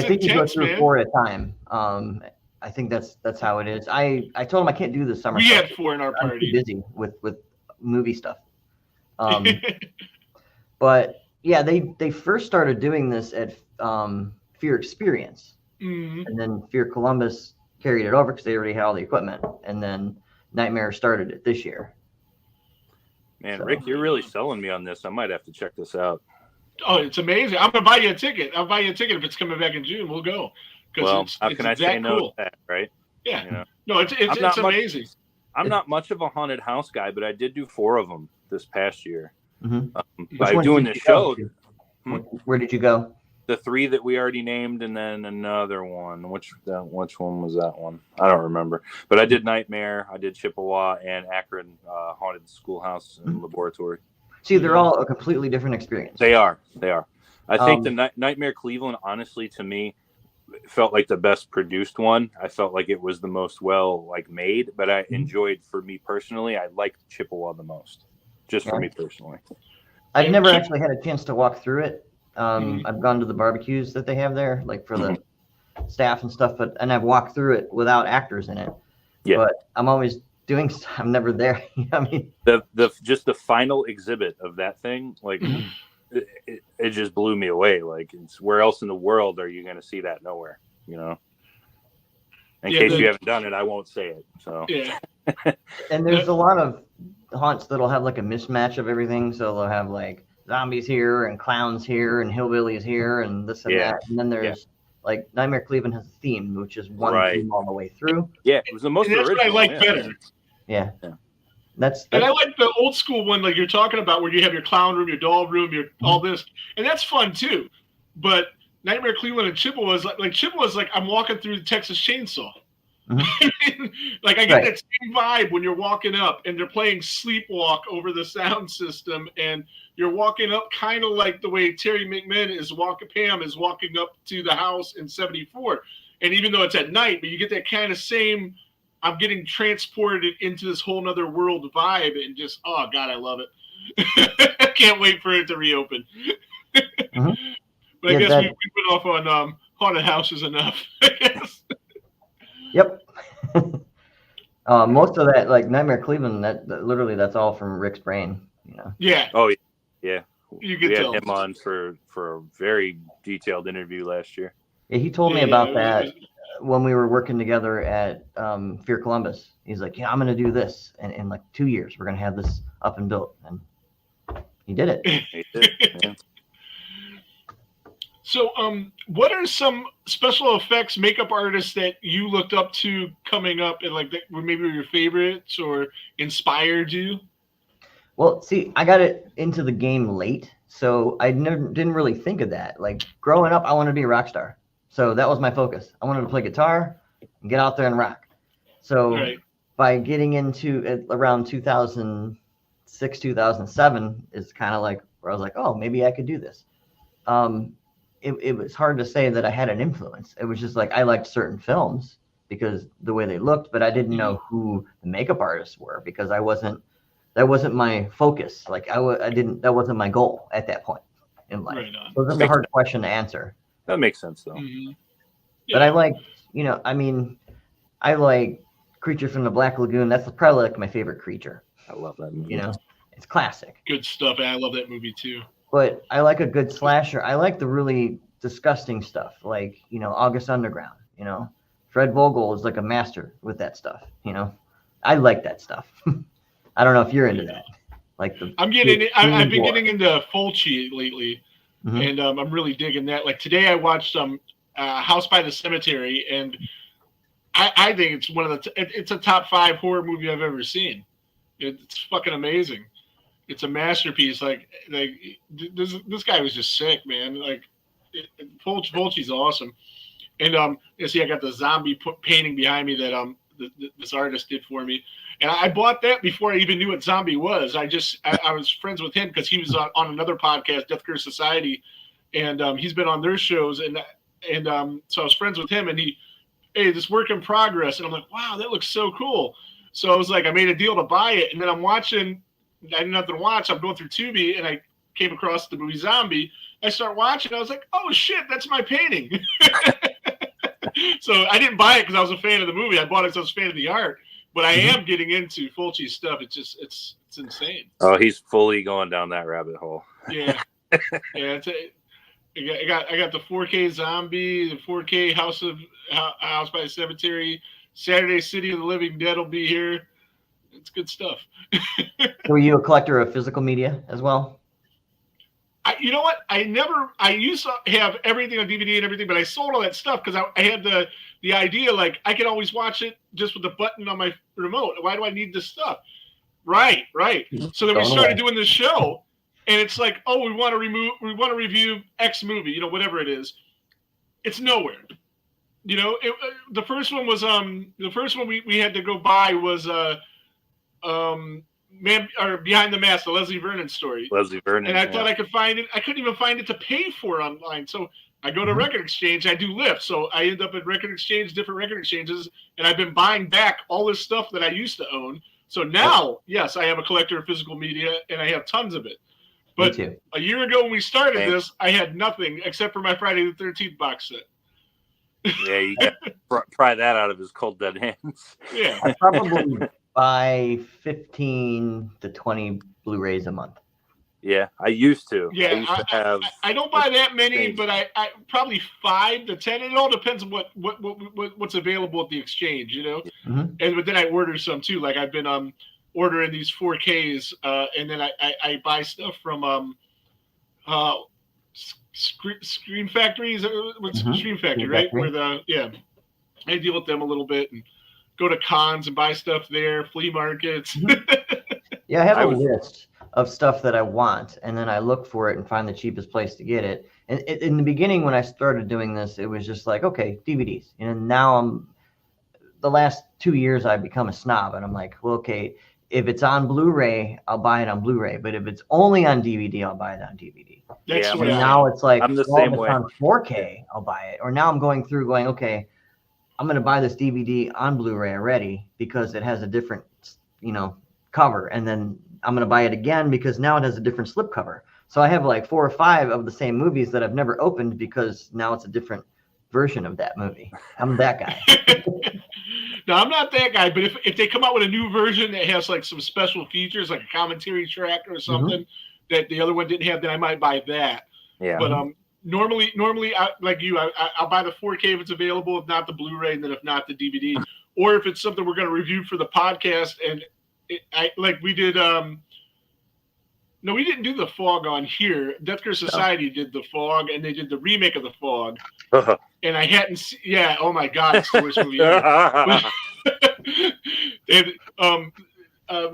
think you go intense, through 4 at a time. I think that's how it is. I told him I can't do the summer. We stuff. had 4 in our I'm party. too busy with movie stuff. But yeah, they first started doing this at Fear Experience, and then Fear Columbus carried it over because they already had all the equipment, and then Nightmare started it this year. Man, so. Rick, you're really selling me on this. I might have to check this out. Oh, it's amazing! I'm gonna buy you a ticket. I'll buy you a ticket if it's coming back in June. We'll go. Well, how can I say no to that, right? Yeah. No, it's amazing. I'm not much of a haunted house guy, but I did do 4 of them this past year. By doing the show. Where did you go? The 3 that we already named, and then another one. Which one was that one? I don't remember. But I did Nightmare, I did Chippewa, and Akron Haunted Schoolhouse and Laboratory. See, they're all a completely different experience. They are. I think the Nightmare Cleveland, honestly, to me, felt like the best produced one. I felt like it was the most made, but I enjoyed, for me personally, I liked Chippewa the most, just for me personally. I've never actually had a chance to walk through it. I've gone to the barbecues that they have there, like for the staff and stuff, and I've walked through it without actors in it. Yeah. But I'm always doing stuff. I'm never there. I mean, just the final exhibit of that thing, it just blew me away. Like, it's where else in the world are you going to see that? Nowhere, In case you haven't done it, I won't say it. So yeah. And there's a lot of haunts that'll have like a mismatch of everything. So they'll have like zombies here and clowns here and hillbillies here and this and that. And then there's like Nightmare Cleveland has a theme, which is one theme all the way through. Yeah, it was the most original. That's what I like better. Yeah. And I like the old school one, like you're talking about, where you have your clown room, your doll room, your all this, and that's fun too. But Nightmare Cleveland and Chippewa is like Chippewa's like I'm walking through the Texas Chainsaw. Like I get that same vibe when you're walking up and they're playing Sleepwalk over the sound system, and you're walking up kind of like the way Terry McMahon Pam is walking up to the house in 74. And even though it's at night, but you get that kind of same, I'm getting transported into this whole nother world vibe, and just, oh God, I love it. I can't wait for it to reopen. But I guess we went off on haunted houses enough. I guess. Yep. Most of that, like Nightmare Cleveland, that literally that's all from Rick's brain. Yeah. Oh yeah. We had him on for a very detailed interview last year. Yeah, he told me about that when we were working together at Fear Columbus. He's like, I'm going to do this, and in like 2 years we're going to have this up and built, and he did it. He did. Yeah. So, what are some special effects makeup artists that you looked up to coming up, and like that were maybe your favorites or inspired you? Well, see, I got it into the game late, so I didn't really think of that. Like growing up, I wanted to be a rock star, so that was my focus. I wanted to play guitar and get out there and rock. So Right. by getting into it around 2006, 2007 is kind of like where I was like, oh, maybe I could do this. It was hard to say that I had an influence. It was just like I liked certain films because the way they looked, but I didn't know who the makeup artists were because that wasn't my focus. Like that wasn't my goal at that point in life. Right on. So that's a hard question to answer. That makes sense though. Yeah. But I like, I like Creature from the Black Lagoon. That's probably like my favorite creature. I love that movie. It's classic. Good stuff. I love that movie too. But I like a good slasher. I like the really disgusting stuff, like August Underground. Fred Vogel is like a master with that stuff. I like that stuff. I don't know if you're into that. Like I've been getting into Fulci lately, and I'm really digging that. Like today, I watched House by the Cemetery, and I think it's it's a top 5 horror movie I've ever seen. It's fucking amazing. It's a masterpiece. Like this guy was just sick, man. Like Fulci's awesome. And you see, I got the zombie painting behind me that this artist did for me, and I bought that before I even knew what zombie was. I was friends with him because he was on another podcast, Death Curse Society, and he's been on their shows, and so I was friends with him, and hey, this work in progress, and I'm like, wow, that looks so cool. So I was like, I made a deal to buy it, and then I'm watching. I didn't have to watch. I'm going through Tubi, and I came across the movie Zombie. I start watching. I was like, oh shit, that's my painting. So I didn't buy it because I was a fan of the movie. I bought it because I was a fan of the art. But I am getting into Fulci's stuff. It's insane. Oh, he's fully going down that rabbit hole. Yeah, yeah. I got the 4K Zombie, the 4K House by the Cemetery. Saturday City of the Living Dead will be here. It's good stuff. Were you a collector of physical media as well? You know what? I used to have everything on DVD and everything, but I sold all that stuff because I had the idea like I could always watch it just with the button on my remote. Why do I need this stuff? Right. So then we started doing this show, and it's like, oh, we want to review X movie, whatever it is. It's nowhere. The first one was the first one we had to go buy was Behind the Mask, the Leslie Vernon story. Leslie Vernon. And I thought I could find it. I couldn't even find it to pay for online. So I go to Record Exchange. I do Lyft. So I end up at Record Exchange, different record exchanges, and I've been buying back all this stuff that I used to own. So now, yes, I am a collector of physical media, and I have tons of it. But a year ago when we started this, I had nothing except for my Friday the 13th box set. Yeah, you got to pry that out of his cold dead hands. Yeah. I probably buy 15 to 20 Blu-rays a month. Yeah, I used to. Yeah, I don't buy that many, but I probably 5 to 10. It all depends on what's available at the exchange, And but then I order some too. Like I've been ordering these 4Ks, and then I buy stuff from Scream Factory. What's Scream Factory, right? Where I deal with them a little bit and go to cons and buy stuff there, flea markets. Yeah, I have a list of stuff that I want, and then I look for it and find the cheapest place to get it. And in the beginning, when I started doing this, it was just like, okay, DVDs. And now the last 2 years, I've become a snob, and I'm like, well, okay, if it's on Blu-ray, I'll buy it on Blu-ray. But if it's only on DVD, I'll buy it on DVD. That's and now it's like, I'm the same way. On 4K, I'll buy it. Or now I'm going through going, okay, I'm going to buy this DVD on Blu-ray already because it has a different, cover. And then I'm going to buy it again because now it has a different slipcover. So I have like 4 or 5 of the same movies that I've never opened because now it's a different version of that movie. I'm that guy. No, I'm not that guy, but if they come out with a new version that has like some special features, like a commentary track or something that the other one didn't have, then I might buy that. Yeah. But normally, like you, I'll buy the 4K if it's available, if not the Blu-ray, and then if not the DVD, or if it's something we're going to review for the podcast. And like we did No, we didn't do The Fog on here. Death Care Society did The Fog, and they did the remake of The Fog. And I hadn't seen, yeah, oh my God, it's the worst movie ever. And,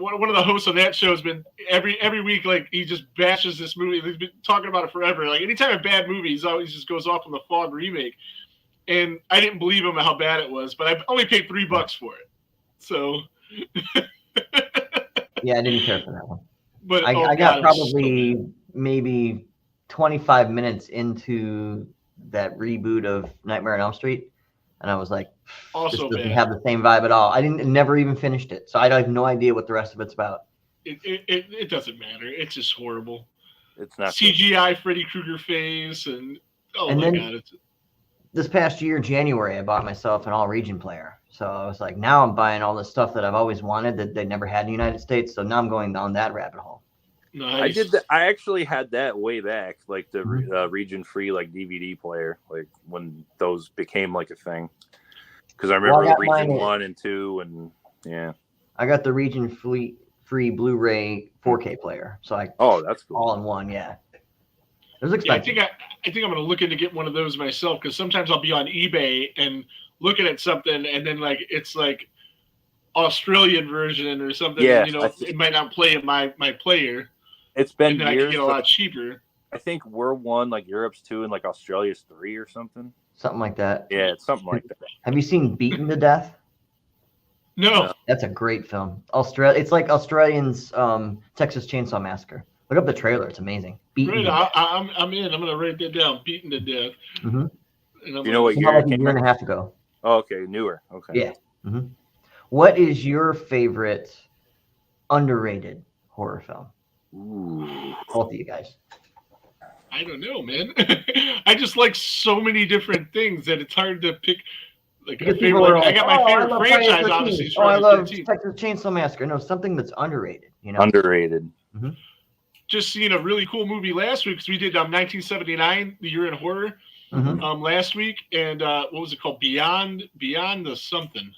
one of the hosts on that show has been every week, like, he just bashes this movie. He's been talking about it forever. Like, anytime a bad movie, he always just goes off on The Fog remake. And I didn't believe him how bad it was, but I only paid $3 for it. So. Yeah, I didn't care for that one. But I got probably maybe 25 minutes into that reboot of Nightmare on Elm Street, and I was like, this doesn't have the same vibe at all. I never even finished it, so I have no idea what the rest of it's about. It doesn't matter. It's just horrible. It's not CGI good. Freddy Krueger face, and my God! This past year, January, I bought myself an all-region player. So I was like, now I'm buying all the stuff that I've always wanted that they never had in the United States. So now I'm going down that rabbit hole. Nice. I did that. I actually had that way back, like the region-free like DVD player, like when those became like a thing. Because I remember region 1 and 2, and yeah. I got the region-free Blu-ray 4K player. So that's cool. All in one, yeah. It was expensive. Yeah, I think I'm going to look into get one of those myself, because sometimes I'll be on eBay and looking at something, and then like it's like Australian version or something. Yeah, it might not play in my player. It's been and then years. I can get a lot cheaper. I think we're 1, like Europe's 2, and like Australia's 3 or something. Something like that. Yeah, it's something like that. Have you seen Beaten to Death? No. That's a great film. It's like Australians' Texas Chainsaw Massacre. Look up the trailer. It's amazing. Right, I'm in. I'm going to write that down. Beaten to Death. Mm-hmm. You know what year? Like a year and a half ago. Oh, okay, newer. Okay. Yeah. Mm-hmm. What is your favorite underrated horror film? Ooh. Both of you guys. I don't know, man. I just like so many different things that it's hard to pick. Like a favorite. I got my favorite franchise, obviously. I love Texas Chainsaw Massacre. No, something that's underrated. Underrated. Mm-hmm. Just seen a really cool movie last week, because we did 1979, the year in horror, last week, and what was it called? Beyond the something.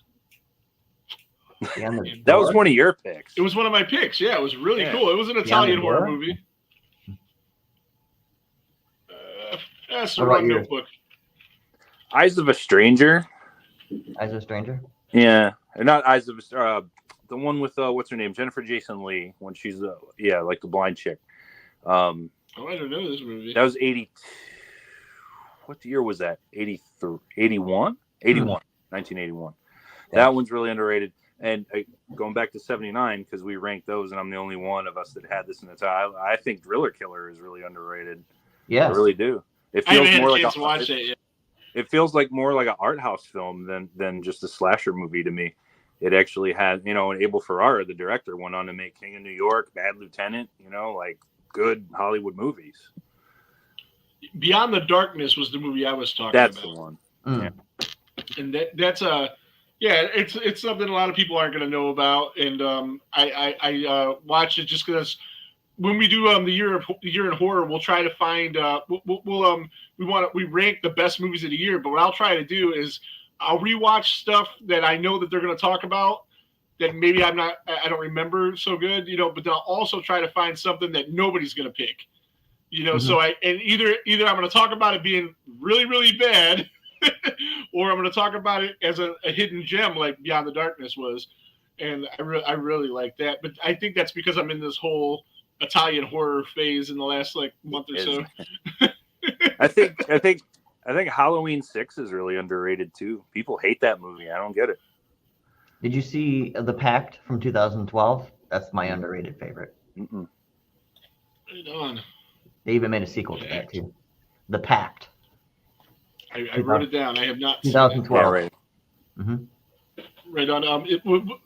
That was one of your picks. It was one of my picks. Yeah, it was really cool. It was an Italian horror movie. That's the wrong notebook. Eyes of a Stranger. Eyes of a Stranger? Yeah. Not Eyes of a the one with what's her name? Jennifer Jason Leigh, when she's like the blind chick. I don't know this movie. That was 80. What year was that? 83, 81? 81. 1981. Yeah. That one's really underrated. And going back to 79, because we ranked those, and I'm the only one of us that had this in the time. I think Driller Killer is really underrated. Yeah, I really do. It feels more like it feels like more like an art house film than just a slasher movie to me. It actually had, and Abel Ferrara, the director, went on to make King of New York, Bad Lieutenant, like good Hollywood movies. Beyond the Darkness was the movie I was talking about. That's the one. Mm. Yeah. And that's it's something a lot of people aren't going to know about. And I watched it just because when we do the year in horror, we'll try to find we rank the best movies of the year. But what I'll try to do is I'll rewatch stuff that I know that they're going to talk about that maybe I don't remember so good, but then I'll also try to find something that nobody's going to pick, so either I'm going to talk about it being really, really bad or I'm going to talk about it as a hidden gem like Beyond the Darkness was. And I really like that. But I think that's because I'm in this whole Italian horror phase in the last month or so. I think Halloween 6 is really underrated too. People hate that movie. I don't get it. Did you see The Pact from 2012? That's my underrated favorite. Mm-mm. Right on. They even made a sequel to that too. The Pact. I wrote it down. I have not. 2012. Yeah, right. Mm-hmm. Right on.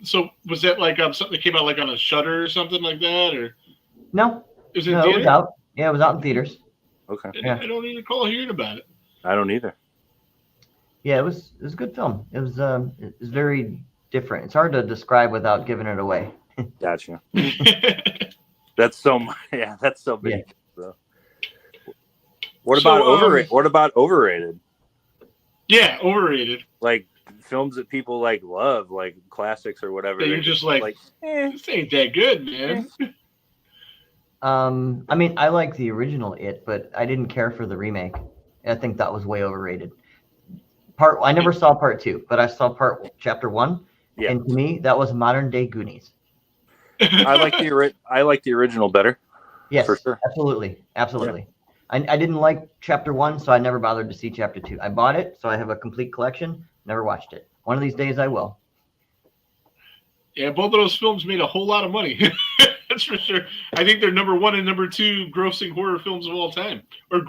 So was that something that came out on a Shudder or something like that, or? No. It was out. Yeah, it was out in theaters. Okay. I don't even recall hearing about it. I don't either. Yeah, it was a good film. It was very different. It's hard to describe without giving it away. Gotcha. That's so big. Yeah. So. What about overrated? What about overrated? Yeah, overrated. Like films that people love, like classics or whatever. That you're just this ain't that good, man. I mean, I like the original It, but I didn't care for the remake. I think that was way overrated. I never saw part 2, but I saw chapter 1, Yeah. and to me, that was modern day Goonies. I like the original better. Yes, For sure. absolutely. I didn't like chapter 1, so I never bothered to see chapter 2. I bought it, so I have a complete collection. Never watched it. One of these days, I will. Yeah, both of those films made a whole lot of money. That's for sure. I think they're number 1 and number 2 grossing horror films of all time, or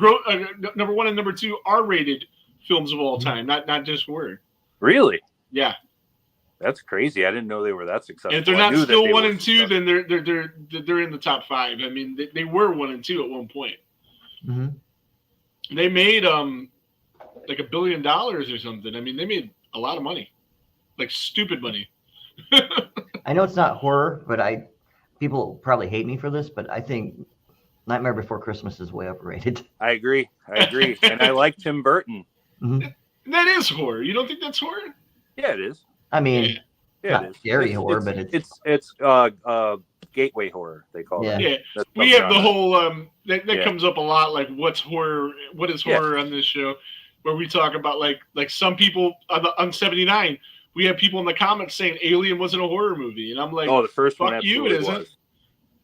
number 1 and number 2 R-rated films of all time, not just horror. Really? Yeah. That's crazy. I didn't know they were that successful. And if they're not still 1 and 2, then they're in the top 5. I mean, they were 1 and 2 at one point. Mm-hmm. They made like $1 billion or something. I mean, they made a lot of money, like stupid money. I know it's not horror, but people probably hate me for this, but I think Nightmare Before Christmas is way overrated. I agree. And I like Tim Burton. Mm-hmm. That is horror. You don't think that's horror? Yeah, it is. I mean, Yeah, not it is. scary horror, but it's gateway horror, they call it. Yeah. That's We have the genre. whole that comes up a lot, like what's horror, what is horror on this show, where we talk about like some people on 79, we have people in the comments saying Alien wasn't a horror movie, and I'm like, the first one fuck you, it absolutely isn't. was.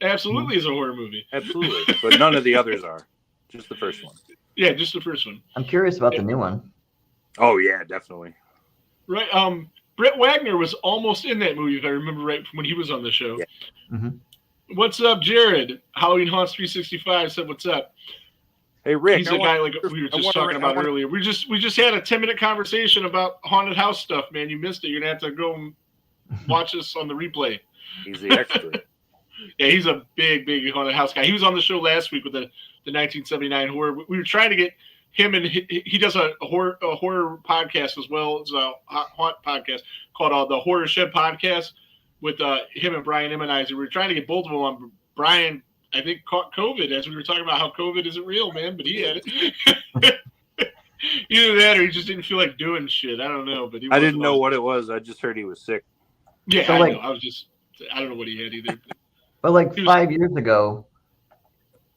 Absolutely is a horror movie. Absolutely, but none of the others are. Just the first one. Yeah, just the first one. I'm curious about the new one. Oh yeah, definitely. Right. Brett Wagner was almost in that movie, if I remember right, from when he was on the show. Yeah. Mm-hmm. What's up, Jared? Halloween Haunts 365 said, "What's up?" Hey Rick, He's a guy like we were just talking about earlier. We just had a 10-minute conversation about haunted house stuff, man. You missed it. You're gonna have to go and watch us on the replay. He's the expert. Yeah, he's a big haunted house guy. He was on the show last week with the 1979 horror. We were trying to get him, and he does a horror podcast as well. It's a haunt podcast called the Horror Shed Podcast with him and Brian Emmenizer. We were trying to get both of them on. Brian, I think, caught COVID, as we were talking about how COVID isn't real, man, but he had it. Either that or he just didn't feel like doing shit. I don't know. But I didn't know what it was. I just heard he was sick. Yeah, So, I like- know. I don't know what he had either. But like 5 years ago,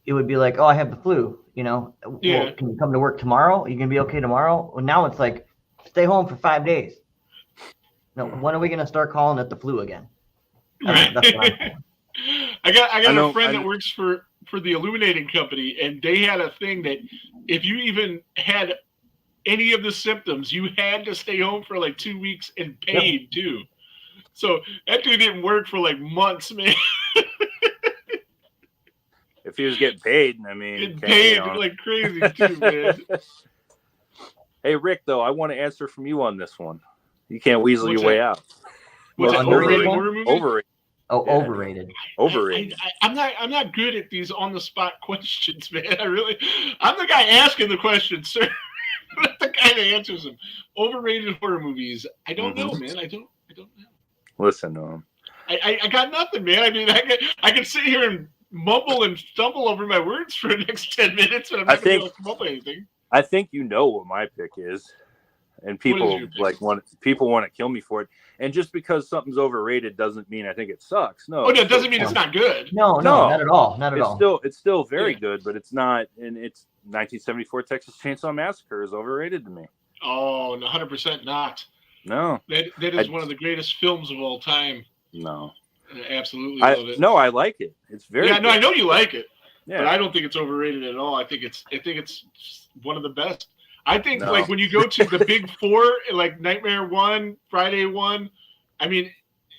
it would be like, oh, I have the flu. Yeah. Well, can you come to work tomorrow? You can be okay tomorrow. Well, now it's like, stay home for 5 days. No, when are we gonna start calling it the flu again? That's what I'm saying. I got a friend that works for the Illuminating Company, and they had a thing that if you even had any of the symptoms, you had to stay home for like 2 weeks and paid too. So that dude didn't work for like months, man. If he was getting paid, I mean, Getting paid like crazy too, man. Hey Rick, though, I want to answer from you on this one. You can't weasel What's your way that? out. What's that, underrated horror movie? Overrated. Oh, Yeah. overrated. Overrated. I'm not good at these on the spot questions, man. I'm the guy asking the questions, sir. I'm not the guy that answers them. Overrated horror movies. I don't know, man. I don't know. Listen to him. I got nothing, man. I mean, I can sit here and mumble and stumble over my words for the next 10 minutes, but I'm not going to be able to come up with anything. I think you know what my pick is, and people want to kill me for it. And just because something's overrated doesn't mean I think it sucks. No, it doesn't mean it's not good. No, not at all. Not at all. It's still very good, but it's not. And it's 1974 Texas Chainsaw Massacre is overrated to me. Oh, 100% not. No, that is one of the greatest films of all time. No, I absolutely love it. No, I like it. It's very. Yeah, no, I know you like it. Yeah. But I don't think it's overrated at all. I think it's one of the best. I think like when you go to the big four, like Nightmare 1, Friday 1, I mean,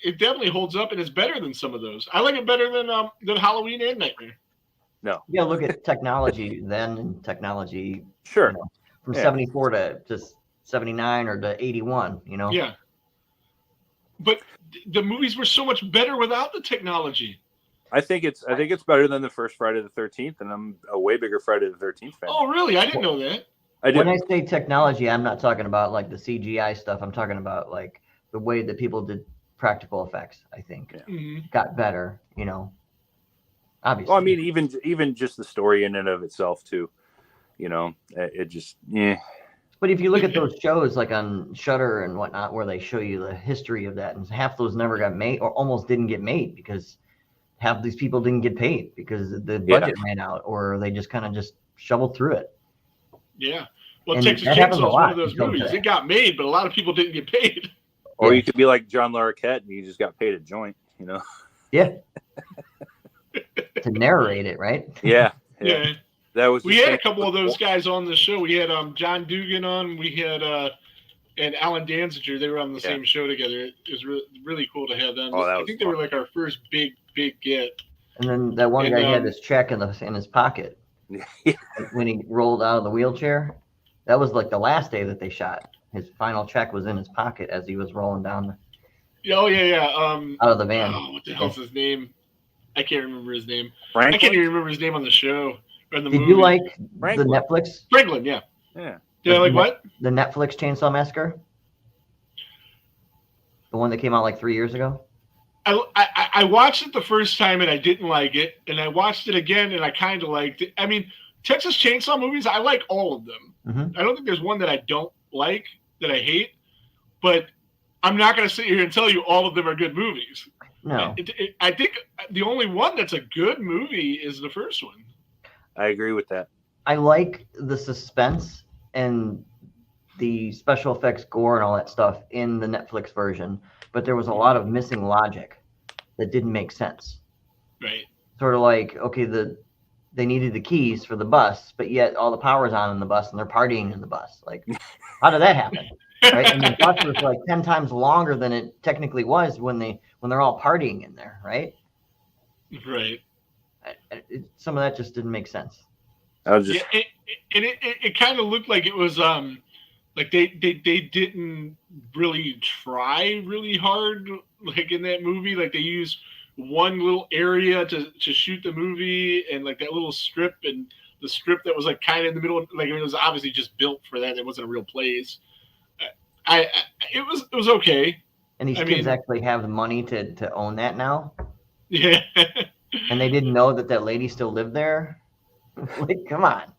it definitely holds up and is better than some of those. I like it better than Halloween and Nightmare. No. Yeah, look at technology then and technology. Sure. From 74 to 79 or to 81, Yeah. But the movies were so much better without the technology. I think it's better than the first Friday the 13th, and I'm a way bigger Friday the 13th fan. Oh, really? I didn't know that. When I say technology, I'm not talking about like the CGI stuff. I'm talking about like the way that people did practical effects. I think got better. Obviously. Well, I mean, even just the story in and of itself too. It just But if you look at those shows like on Shudder and whatnot, where they show you the history of that, and half those never got made or almost didn't get made because half these people didn't get paid because the budget ran out, or they just kind of just shoveled through it. Yeah. Well, And Texas that happens Chainsaw a is one lot of those until movies. today. It got made, but a lot of people didn't get paid. Or Yeah. you could be like John Larroquette and you just got paid a joint, you know? Yeah. To narrate it, right? Yeah. Yeah. That was. We had a couple of those guys on the show. We had John Dugan on. We had and Alan Danziger. They were on the same show together. It was really cool to have them. Oh, that I was think they were like our first big get. And then that one guy had his check in his pocket when he rolled out of the wheelchair. That was like the last day that they shot. His final check was in his pocket as he was rolling down. Oh yeah. Out of the van. Oh, what the hell's his name? I can't remember his name. Franklin? I can't even remember his name on the show or in the Did movie. you like Franklin. the Netflix? Franklin? Yeah. Yeah. Did I like what? The Netflix Chainsaw Massacre? The one that came out like 3 years ago? I watched it the first time and I didn't like it, and I watched it again and I kind of liked it. I mean, Texas Chainsaw movies, I like all of them. Mm-hmm. I don't think there's one that I don't like, that I hate, but I'm not going to sit here and tell you all of them are good movies. No. I think the only one that's a good movie is the first one. I agree with that. I like the suspense and the special effects gore and all that stuff in the Netflix version, but there was a lot of missing logic that didn't make sense. Right. Sort of like, okay, they needed the keys for the bus, but yet all the power's on in the bus and they're partying in the bus. Like, how did that happen? Right? And the bus was like 10 times longer than it technically was when they're all partying in there, right? Right. Some of that just didn't make sense. I was just it kind of looked like it was like they didn't really try really hard like in that movie. Like they used one little area to shoot the movie, and like that little strip, and the strip that was like kind of in the middle, like it was obviously just built for that. It wasn't a real place. It was okay. And these kids actually have the money to own that now. Yeah. And they didn't know that lady still lived there. Like, come on.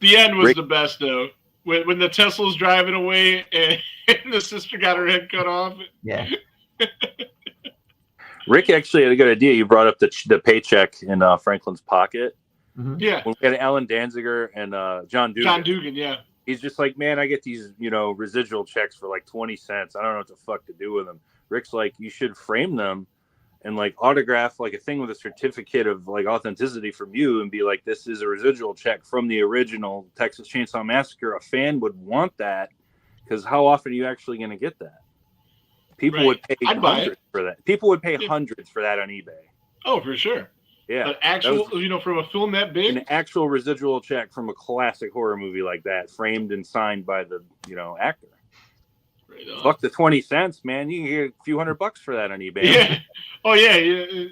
The end was the best though. When the Tesla's driving away and the sister got her head cut off. Yeah. Rick actually had a good idea. You brought up the paycheck in Franklin's pocket. Mm-hmm. Yeah. When we had Alan Danziger and John Dugan. John Dugan, yeah. He's just like, man, I get these, residual checks for like 20 cents. I don't know what the fuck to do with them. Rick's like, you should frame them and like autograph like a thing with a certificate of like authenticity from you and be like, this is a residual check from the original Texas Chainsaw Massacre. A fan would want that because how often are you actually going to get that? People would pay hundreds for that. People would pay hundreds for that on eBay. Oh, for sure. Yeah. But actual, from a film that big? An actual residual check from a classic horror movie like that, framed and signed by the, actor. Right on. Fuck the 20 cents, man. You can get a few $100 for that on eBay. Yeah. Oh, yeah.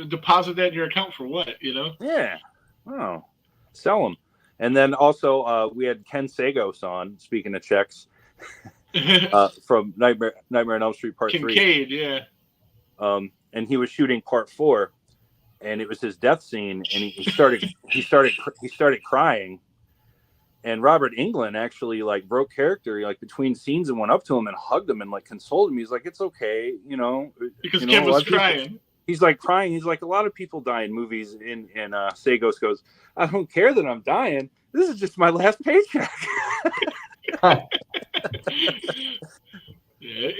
Deposit that in your account for what, Yeah. Oh, sell them. And then also we had Ken Sagos on, speaking of checks, from Nightmare on Elm Street Part 3. Kincaid, yeah. And he was shooting Part 4. And it was his death scene, and he started crying. And Robert Englund actually like broke character, like between scenes, and went up to him and hugged him and like consoled him. He's like, "It's okay, Because Ken was crying. He's like crying. He's like, a lot of people die in movies. And Sagos goes, "I don't care that I'm dying. This is just my last paycheck." Yeah,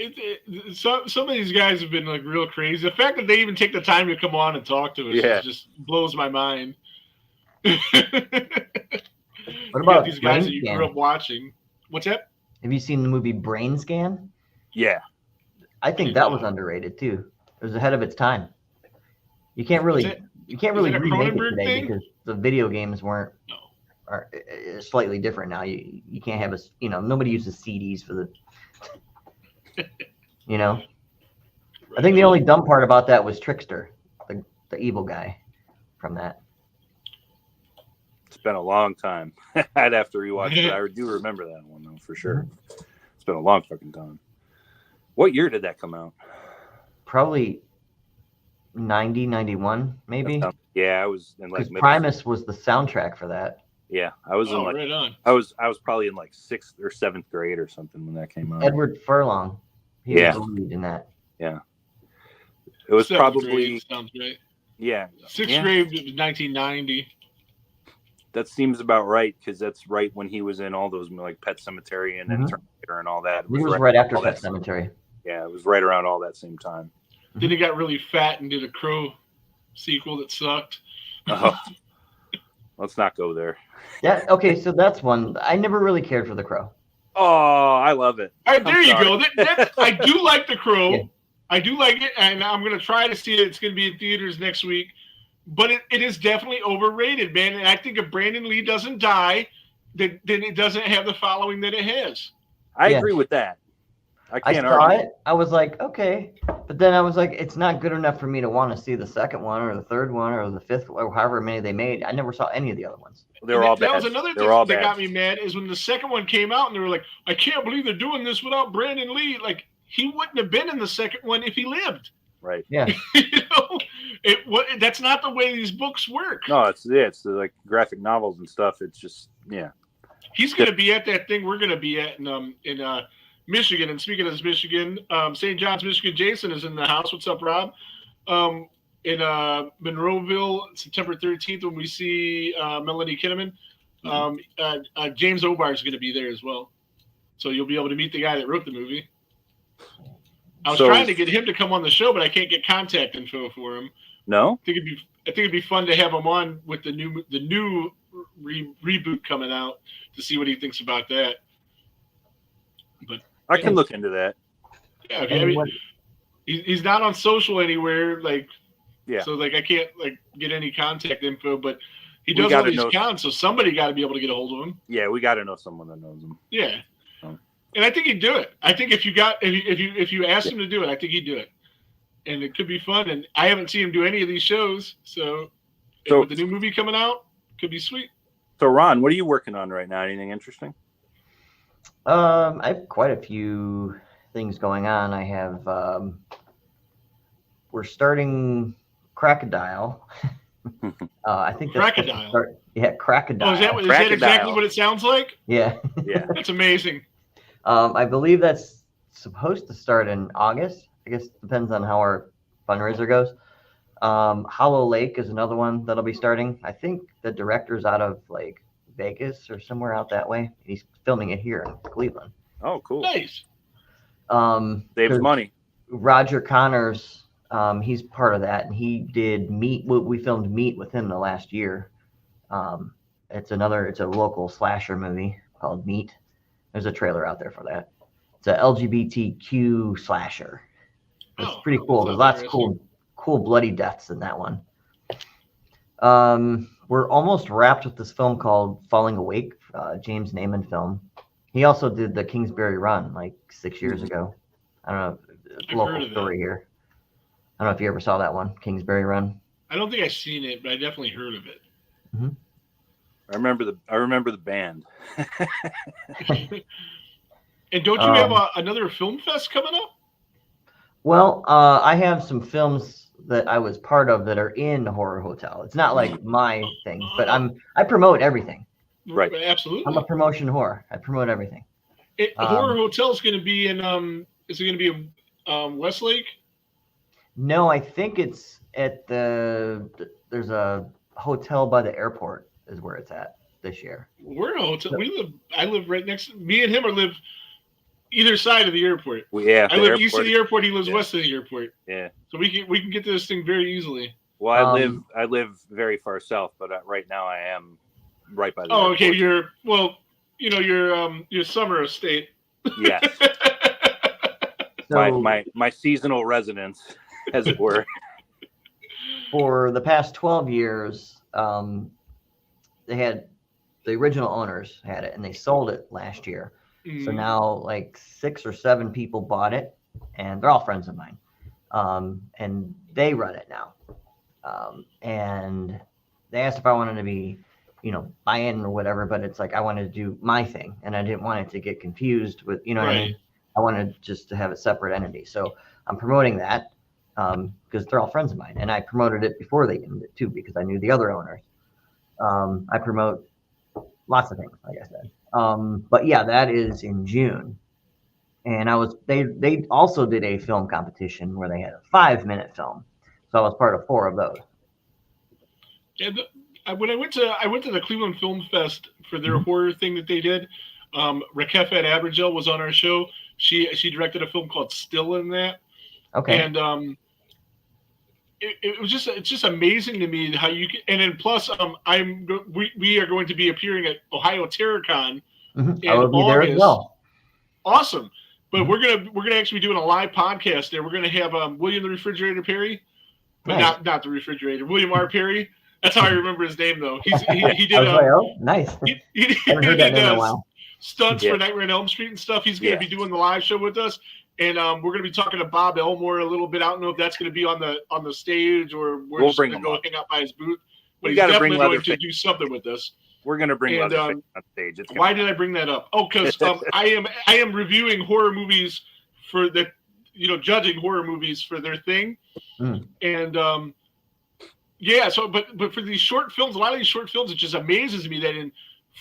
some of these guys have been like real crazy. The fact that they even take the time to come on and talk to us just blows my mind. What about these guys that you grew up watching? What's that? Have you seen the movie Brain Scan? Yeah, I think that was underrated too. It was ahead of its time. You can't really remake it today because the video games are slightly different now. You can't have nobody uses CDs for the. I think the only dumb part about that was Trickster, the evil guy from that. It's been a long time. I'd have to rewatch it. I do remember that one though, for sure. It's been a long fucking time. What year did that come out? Probably 90, 91, maybe. Yeah, I was in like Primus was the soundtrack for that. Yeah, I was in like right on. I was probably in like 6th or 7th grade or something when that came out. Edward Furlong. He was the lead in that. Yeah. It was Seventh probably grade sounds right. yeah. Sixth Yeah. grade, 1990. That seems about right because that's right when he was in all those like Pet Cemetery and then Terminator and all that. It was right after all Pet that- Cemetery. Yeah, it was right around all that same time. Then he got really fat and did a Crow sequel that sucked. Oh, let's not go there. Yeah. Okay. So that's one. I never really cared for The Crow. Oh, I love it. All right, there I'm you sorry. go. I do like The Crow. Yeah. I do like it, and I'm going to try to see it. It's going to be in theaters next week. But it is definitely overrated, man. And I think if Brandon Lee doesn't die, then it doesn't have the following that it has. I Yeah. agree with that. I I can't saw argue. it. I was like, okay. But then I was like, it's not good enough for me to want to see the second one or the third one or the fifth or however many they made. I never saw any of the other ones. They were all That bad. was another They thing were all that bad. got me mad is when the second one came out and they were like, I can't believe they're doing this without Brandon Lee. Like, he wouldn't have been in the second one if he lived. Right. Yeah. That's not the way these books work. No, it's like graphic novels and stuff. It's just He's going to be at that thing we're going to be at in Michigan. And speaking of Michigan, St. John's, Michigan, Jason is in the house. What's up, Rob? In Monroeville, September 13th, when we see Melanie Kinnaman. James Obar is going to be there as well. So you'll be able to meet the guy that wrote the movie. I was trying to get him to come on the show, but I can't get contact info for him. No? I think it'd be fun to have him on with the new reboot coming out to see what he thinks about that. But I can look into that. yeah, okay. I mean, he's not on social anywhere, like so like I can't like get any contact info, but he does all these accounts, so somebody got to be able to get a hold of him. Yeah, we got to know someone that knows him. Yeah. And I think he'd do it. I think if you asked him to do it, I think he'd do it. And it could be fun. And I haven't seen him do any of these shows, so with the new movie coming out, could be sweet. So Ron, what are you working on right now? Anything interesting? I have quite a few things going on. I have we're starting Crocodile. I think that's Crocodile. Crocodile. Oh, is that exactly what it sounds like? Yeah. Yeah. That's amazing. I believe that's supposed to start in August. I guess it depends on how our fundraiser goes. Hollow Lake is another one that'll be starting. I think the director's out of like Vegas or somewhere out that way. He's filming it here in Cleveland. Oh, cool. Nice. Saves money. Roger Connors, he's part of that, and he did Meat. We filmed Meat with him the last year. It's a local slasher movie called Meat. There's a trailer out there for that. It's a LGBTQ slasher. It's pretty cool. There's lots of cool bloody deaths in that one. We're almost wrapped with this film called Falling Awake, James Naiman film. He also did the Kingsbury Run like 6 years ago. I don't know, local story here. I don't know if you ever saw that one, Kingsbury Run. I don't think I've seen it, but I definitely heard of it. Mm-hmm. I remember the band. And don't you have another film fest coming up? Well, I have some films that I was part of that are in Horror Hotel. It's not like my thing, but I promote everything. Right. Absolutely. I'm a promotion whore. I promote everything. Horror Hotel is going to be in. Is it going to be in Westlake? No, I think it's at there's a hotel by the airport is where it's at this year. We're in a hotel. I live right next. Me and him live either side of the airport. I live east of the airport. He lives west of the airport. Yeah. So we can get to this thing very easily. Well, I live very far south, but right now I am right by the Oh, airport. okay. Your summer estate. Yes. So, my seasonal residence, as it were. For the past 12 years, they had the original owners had it, and they sold it last year. So now like 6 or 7 people bought it, and they're all friends of mine. And they run it now. And they asked if I wanted to be, buy in or whatever, but it's like I wanted to do my thing, and I didn't want it to get confused with, what I mean? I wanted just to have a separate entity. So I'm promoting that because they're all friends of mine, and I promoted it before they owned it too because I knew the other owners. I promote lots of things, like I said. But yeah, that is in June. And they also did a film competition where they had a 5-minute film. So I was part of 4 of those. And when I went to the Cleveland Film Fest for their horror thing that they did, Rakefet Abergel was on our show. She directed a film called Still in that. Okay. And it's just amazing to me how you can, and then plus we are going to be appearing at Ohio TerrorCon in I will be August. there as well. Awesome. But we're gonna actually be doing a live podcast there. We're gonna have William the Refrigerator Perry, but Nice. not the refrigerator. William R. Perry. That's how I remember his name though. He did Nice. he Haven't heard that name in a while. stunts for Nightmare on Elm Street and stuff. He's gonna be doing the live show with us. And we're going to be talking to Bob Elmore a little bit. I don't know if that's going to be on the stage or we'll just going to go hang out by his booth. But he's definitely going to do something with us. We're going to bring Leatherface on stage. Why did I bring that up? Oh, because I am reviewing horror movies for the judging horror movies for their thing, and so but for these short films, a lot of these short films, it just amazes me that in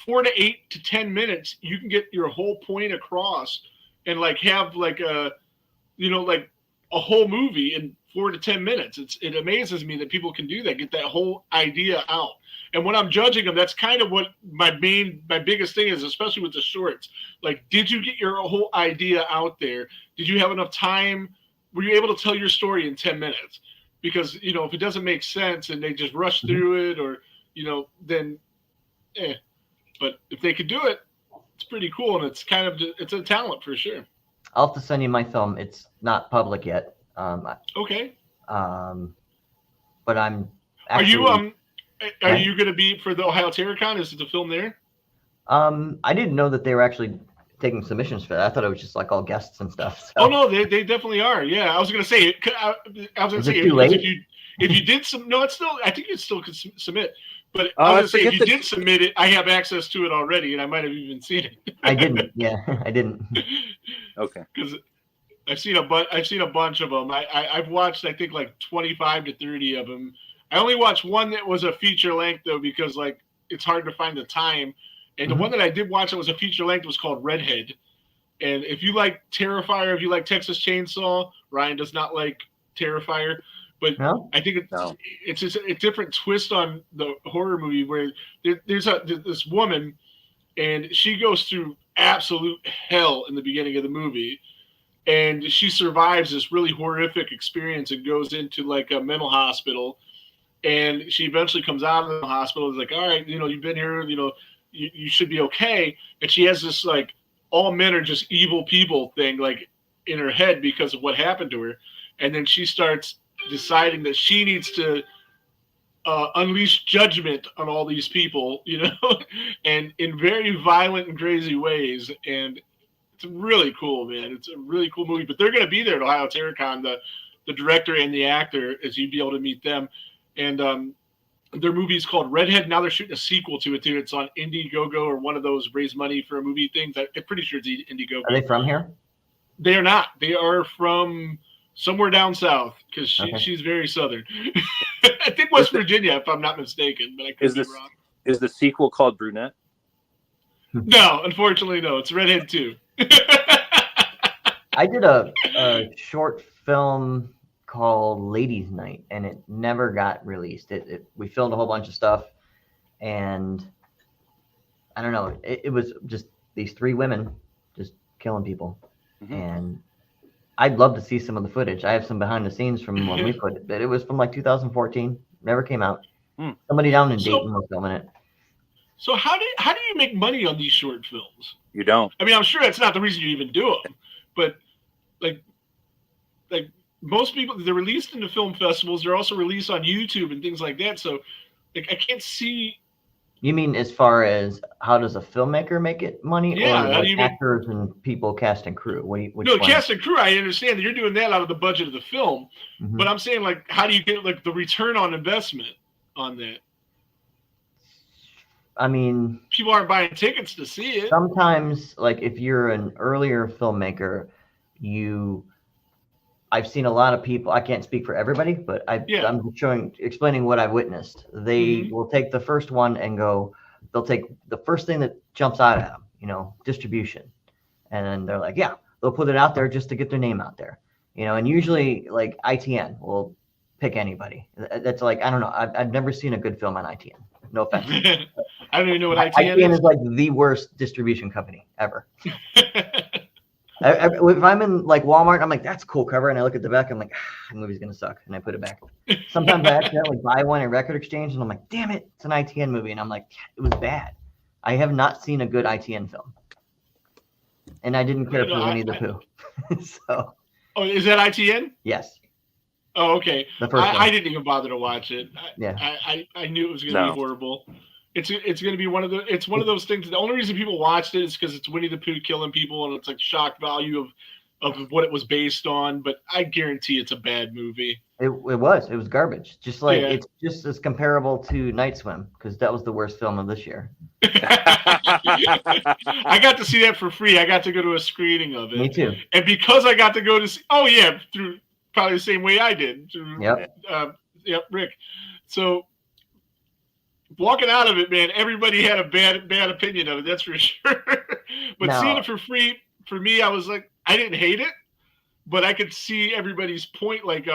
4 to 8 to 10 minutes you can get your whole point across. And have a whole movie in 4 to 10 minutes. It amazes me that people can do that, get that whole idea out. And when I'm judging them, that's kind of what my biggest thing is, especially with the shorts. Like, did you get your whole idea out there? Did you have enough time? Were you able to tell your story in 10 minutes? Because if it doesn't make sense and they just rush through it, or then But if they could do it, it's pretty cool, and it's a talent for sure. I'll have to send you my film. It's not public yet. Okay. But I'm. Actually, are you going to be for the Ohio TerrorCon? Is it the film there? I didn't know that they were actually taking submissions for that. I thought it was just like all guests and stuff. So. Oh no, they definitely are. Yeah, I was going to say. If you did some, no, it's still. I think you still could submit. But I was going to say, if you did submit it, I have access to it already, and I might have even seen it. I didn't. Yeah, I didn't. Okay. Because I've seen a bunch of them. I've watched, I think, like 25 to 30 of them. I only watched one that was a feature length though, because it's hard to find the time. And the one that I did watch that was a feature length was called Redhead. And if you like Terrifier, if you like Texas Chainsaw, Ryan does not like Terrifier. But no? I think it's just a different twist on the horror movie where there's this woman, and she goes through absolute hell in the beginning of the movie, and she survives this really horrific experience and goes into like a mental hospital, and she eventually comes out of the hospital. It's like, all right, you've been here, you should be okay. And she has this like all men are just evil people thing like in her head because of what happened to her, and then she starts deciding that she needs to unleash judgment on all these people, and in very violent and crazy ways. And it's really cool, man. It's a really cool movie. But they're going to be there at Ohio TerrorCon, the director and the actor, as you'd be able to meet them. And their movie is called Redhead. Now they're shooting a sequel to it, too. It's on Indiegogo or one of those raise money for a movie things. I'm pretty sure it's Indiegogo. Are they from here? They are not. They are from somewhere down south, because she's very southern. I think West Virginia, if I'm not mistaken, but I could be wrong. Is the sequel called Brunette? No, unfortunately, no. It's Redhead 2. I did a short film called Ladies' Night, and it never got released. We filmed a whole bunch of stuff, and I don't know. It was just these 3 women just killing people, and I'd love to see some of the footage. I have some behind the scenes from when we put it, but it was from like 2014. Never came out. Somebody down in Dayton was filming it. So how do you make money on these short films? You don't. I mean, I'm sure that's not the reason you even do them, but like most people, they're released into film festivals. They're also released on YouTube and things like that. So like I can't see. You mean as far as how does a filmmaker make it money, or like actors and people, cast and crew? Cast and crew. I understand that you're doing that out of the budget of the film, but I'm saying like, how do you get like the return on investment on that? I mean, people aren't buying tickets to see it. Sometimes, like if you're an earlier filmmaker, I've seen a lot of people. I can't speak for everybody, but I'm explaining what I've witnessed. They will take the first one and they'll take the first thing that jumps out at them, distribution, and then they're like, yeah, they'll put it out there just to get their name out there, you know. And usually, like ITN will pick anybody. That's like, I don't know. I've never seen a good film on ITN. No offense. I don't even know what ITN ITN is. is like the worst distribution company ever. If I'm in like Walmart, I'm like, that's a cool cover, and I look at the back, I'm like, the movie's gonna suck, and I put it back. Sometimes I accidentally buy one at Record Exchange, and I'm like, damn it, it's an ITN movie, and I'm like, it was bad. I have not seen a good ITN film, and I didn't care for Winnie the Pooh. So. Oh, is that ITN? Yes. Oh, okay. The first one. I didn't even bother to watch it. Yeah. I knew it was going to be horrible. It's going to be one of those things. The only reason people watched it is because it's Winnie the Pooh killing people, and it's like shock value of what it was based on. But I guarantee it's a bad movie. It was garbage. Just like it's just as comparable to Night Swim, because that was the worst film of this year. I got to see that for free. I got to go to a screening of it. Me too. And because I got to go to see, through probably the same way I did. Yep, Rick. So walking out of it, man, everybody had a bad opinion of it. That's for sure. But seeing it for free, for me, I was like, I didn't hate it, but I could see everybody's point, like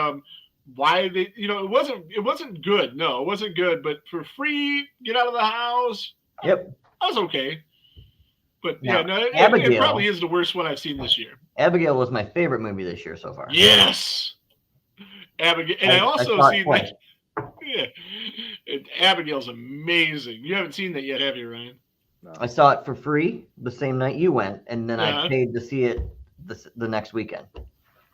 why they, it wasn't good. No, it wasn't good. But for free, get out of the house. Yep, I was okay. But Abigail, it probably is the worst one I've seen this year. Abigail was my favorite movie this year so far. Yes, Abigail, and I also seen that. Yeah, Abigail's amazing. You haven't seen that yet, have you, Ryan? No. I saw it for free the same night you went, and then I paid to see it the next weekend.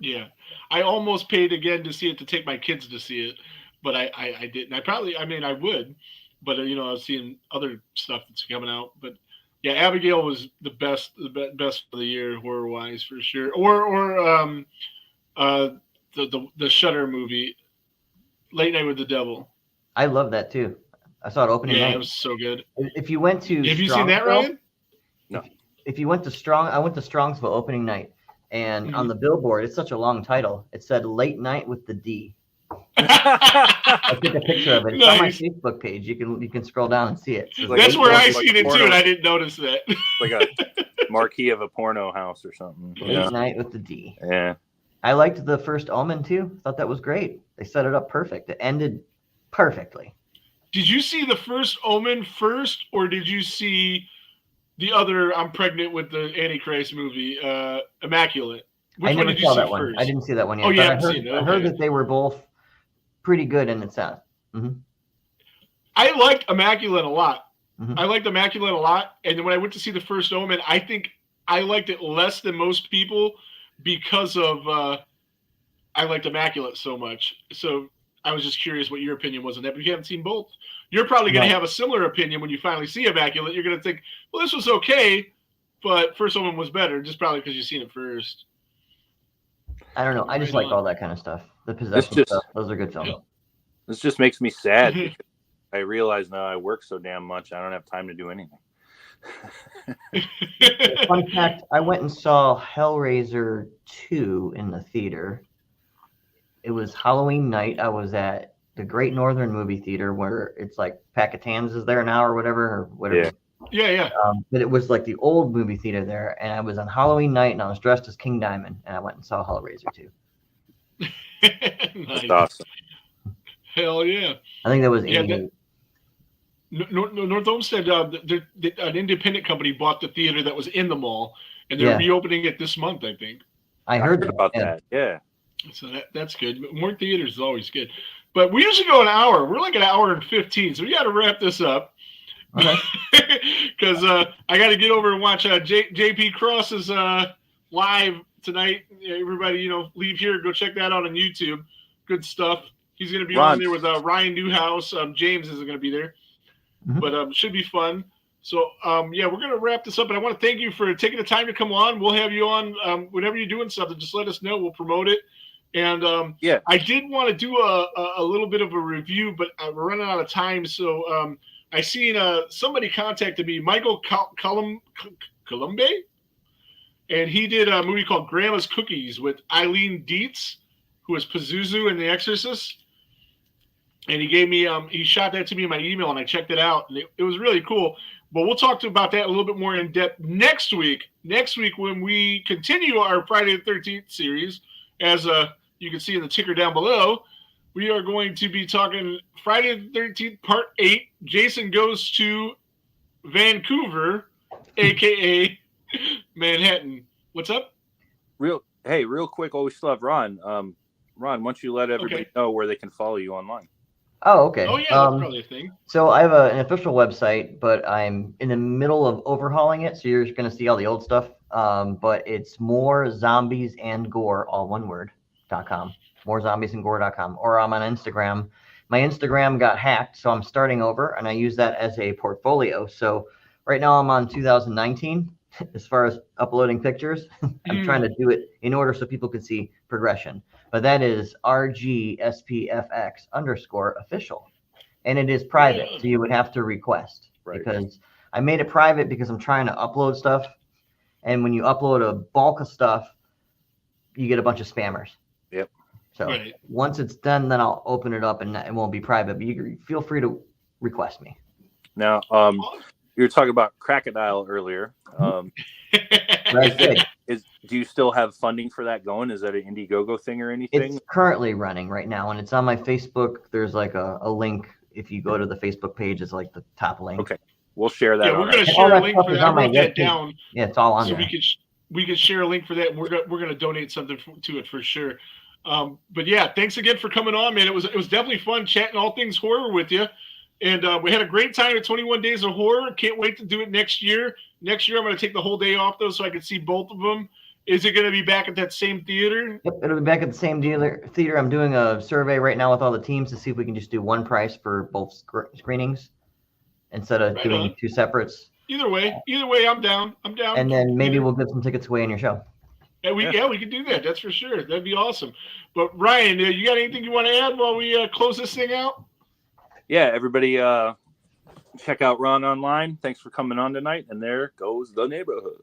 Yeah, I almost paid again to see it, to take my kids to see it, but I didn't. I would, but I was seeing other stuff that's coming out. But yeah, Abigail was the best for the year, horror wise, for sure. Or the Shudder movie, Late Night with the Devil. I love that too. I saw it opening night. Yeah, it was so good. If you went to, have you seen that, Ryan? No. If you went to I went to Strongsville opening night, and on the billboard, it's such a long title. It said "Late Night with the D." I took a picture of it. It's on my Facebook page. You can scroll down and see it. That's where I seen it too, and I didn't notice that. Like a marquee of a porno house or something. Late Night with the D. Yeah. I liked the first Omen too. Thought that was great. They set it up perfect. It ended perfectly. Did you see the first Omen first, or did you see the other I'm Pregnant with the Antichrist movie, Immaculate? Which one did you see first? I didn't see that one yet. Oh, yeah, I heard that they were both pretty good in its own. Mm-hmm. I liked Immaculate a lot. Mm-hmm. I liked Immaculate a lot. And then when I went to see the first Omen, I think I liked it less than most people because of I liked Immaculate so much. So I was just curious what your opinion was on that. But if you haven't seen both, you're probably going to have a similar opinion when you finally see Immaculate. You're going to think, well, this was okay, but first Omen was better, just probably because you've seen it first. I don't know. I just like all that kind of stuff. The possession stuff. Those are good films. This just makes me sad because I realize now I work so damn much, I don't have time to do anything. Fun fact, I went and saw Hellraiser 2 in the theater. It was Halloween night. I was at the Great Northern Movie Theater, where it's like Packatans is there now or whatever. Yeah. But it was like the old movie theater there, and I was on Halloween night, and I was dressed as King Diamond, and I went and saw Hellraiser 2. Nice. That's awesome. Hell yeah. I think that was 88. North Olmsted, an independent company bought the theater that was in the mall, and they're reopening it this month, I think. I heard about that. Yeah. So that's good. More theaters is always good. But we usually go an hour. We're like an hour and 15, so we got to wrap this up. Okay. Because I got to get over and watch JP Cross's live tonight. Everybody, leave here, go check that out on YouTube. Good stuff. He's going to be on there with Ryan Newhouse. James isn't going to be there, but should be fun. So, we're going to wrap this up. And I want to thank you for taking the time to come on. We'll have you on whenever you're doing something. Just let us know. We'll promote it. And I did want to do a little bit of a review, but we're running out of time. So I seen somebody contacted me, Michael Columbe, and he did a movie called Grandma's Cookies with Eileen Dietz, who is Pazuzu in The Exorcist. And he gave me he shot that to me in my email, and I checked it out, and it was really cool. But we'll talk about that a little bit more in depth next week. Next week when we continue our Friday the 13th series, as you can see in the ticker down below, we are going to be talking Friday the 13th, Part 8. Jason Goes to Vancouver, a.k.a. Manhattan. What's up? Real quick, we still have Ron. Ron, why don't you let everybody know where they can follow you online? Oh, okay. Oh, yeah, that's probably a thing. So I have an official website, but I'm in the middle of overhauling it, so you're just going to see all the old stuff. But it's More Zombies and Gore, all one word.com. MoreZombiesandGore.com. Or I'm on Instagram. My Instagram got hacked, so I'm starting over, and I use that as a portfolio. So right now I'm on 2019 as far as uploading pictures. I'm trying to do it in order so people can see progression. But that is RGSPFX_official. And it is private, so you would have to request. Right. Because I made it private because I'm trying to upload stuff. And when you upload a bulk of stuff, you get a bunch of spammers. Yep. So once it's done, then I'll open it up and it won't be private. But you feel free to request me. Now, you were talking about Crocodile earlier. Do you still have funding for that going? Is that an Indiegogo thing or anything? It's currently running right now, and it's on my Facebook. There's like a link. If you go to the Facebook page, it's like the top link. Okay, we'll share that. Yeah, we're going to share a link for that. I wrote that down. Yeah, it's all on there. So we could share a link for that, and we're going to donate something to it for sure. But yeah, thanks again for coming on, man. It was definitely fun chatting all things horror with you. And we had a great time at 21 Days of Horror. Can't wait to do it next year. Next year, I'm going to take the whole day off, though, so I can see both of them. Is it going to be back at that same theater? Yep, it'll be back at the same theater. I'm doing a survey right now with all the teams to see if we can just do one price for both screenings instead of doing two separates. Either way, I'm down. And then maybe we'll give some tickets away in your show. Yeah, we can do that. That's for sure. That'd be awesome. But Ryan, you got anything you want to add while we close this thing out? Yeah, everybody check out Ron online. Thanks for coming on tonight. And there goes the neighborhood.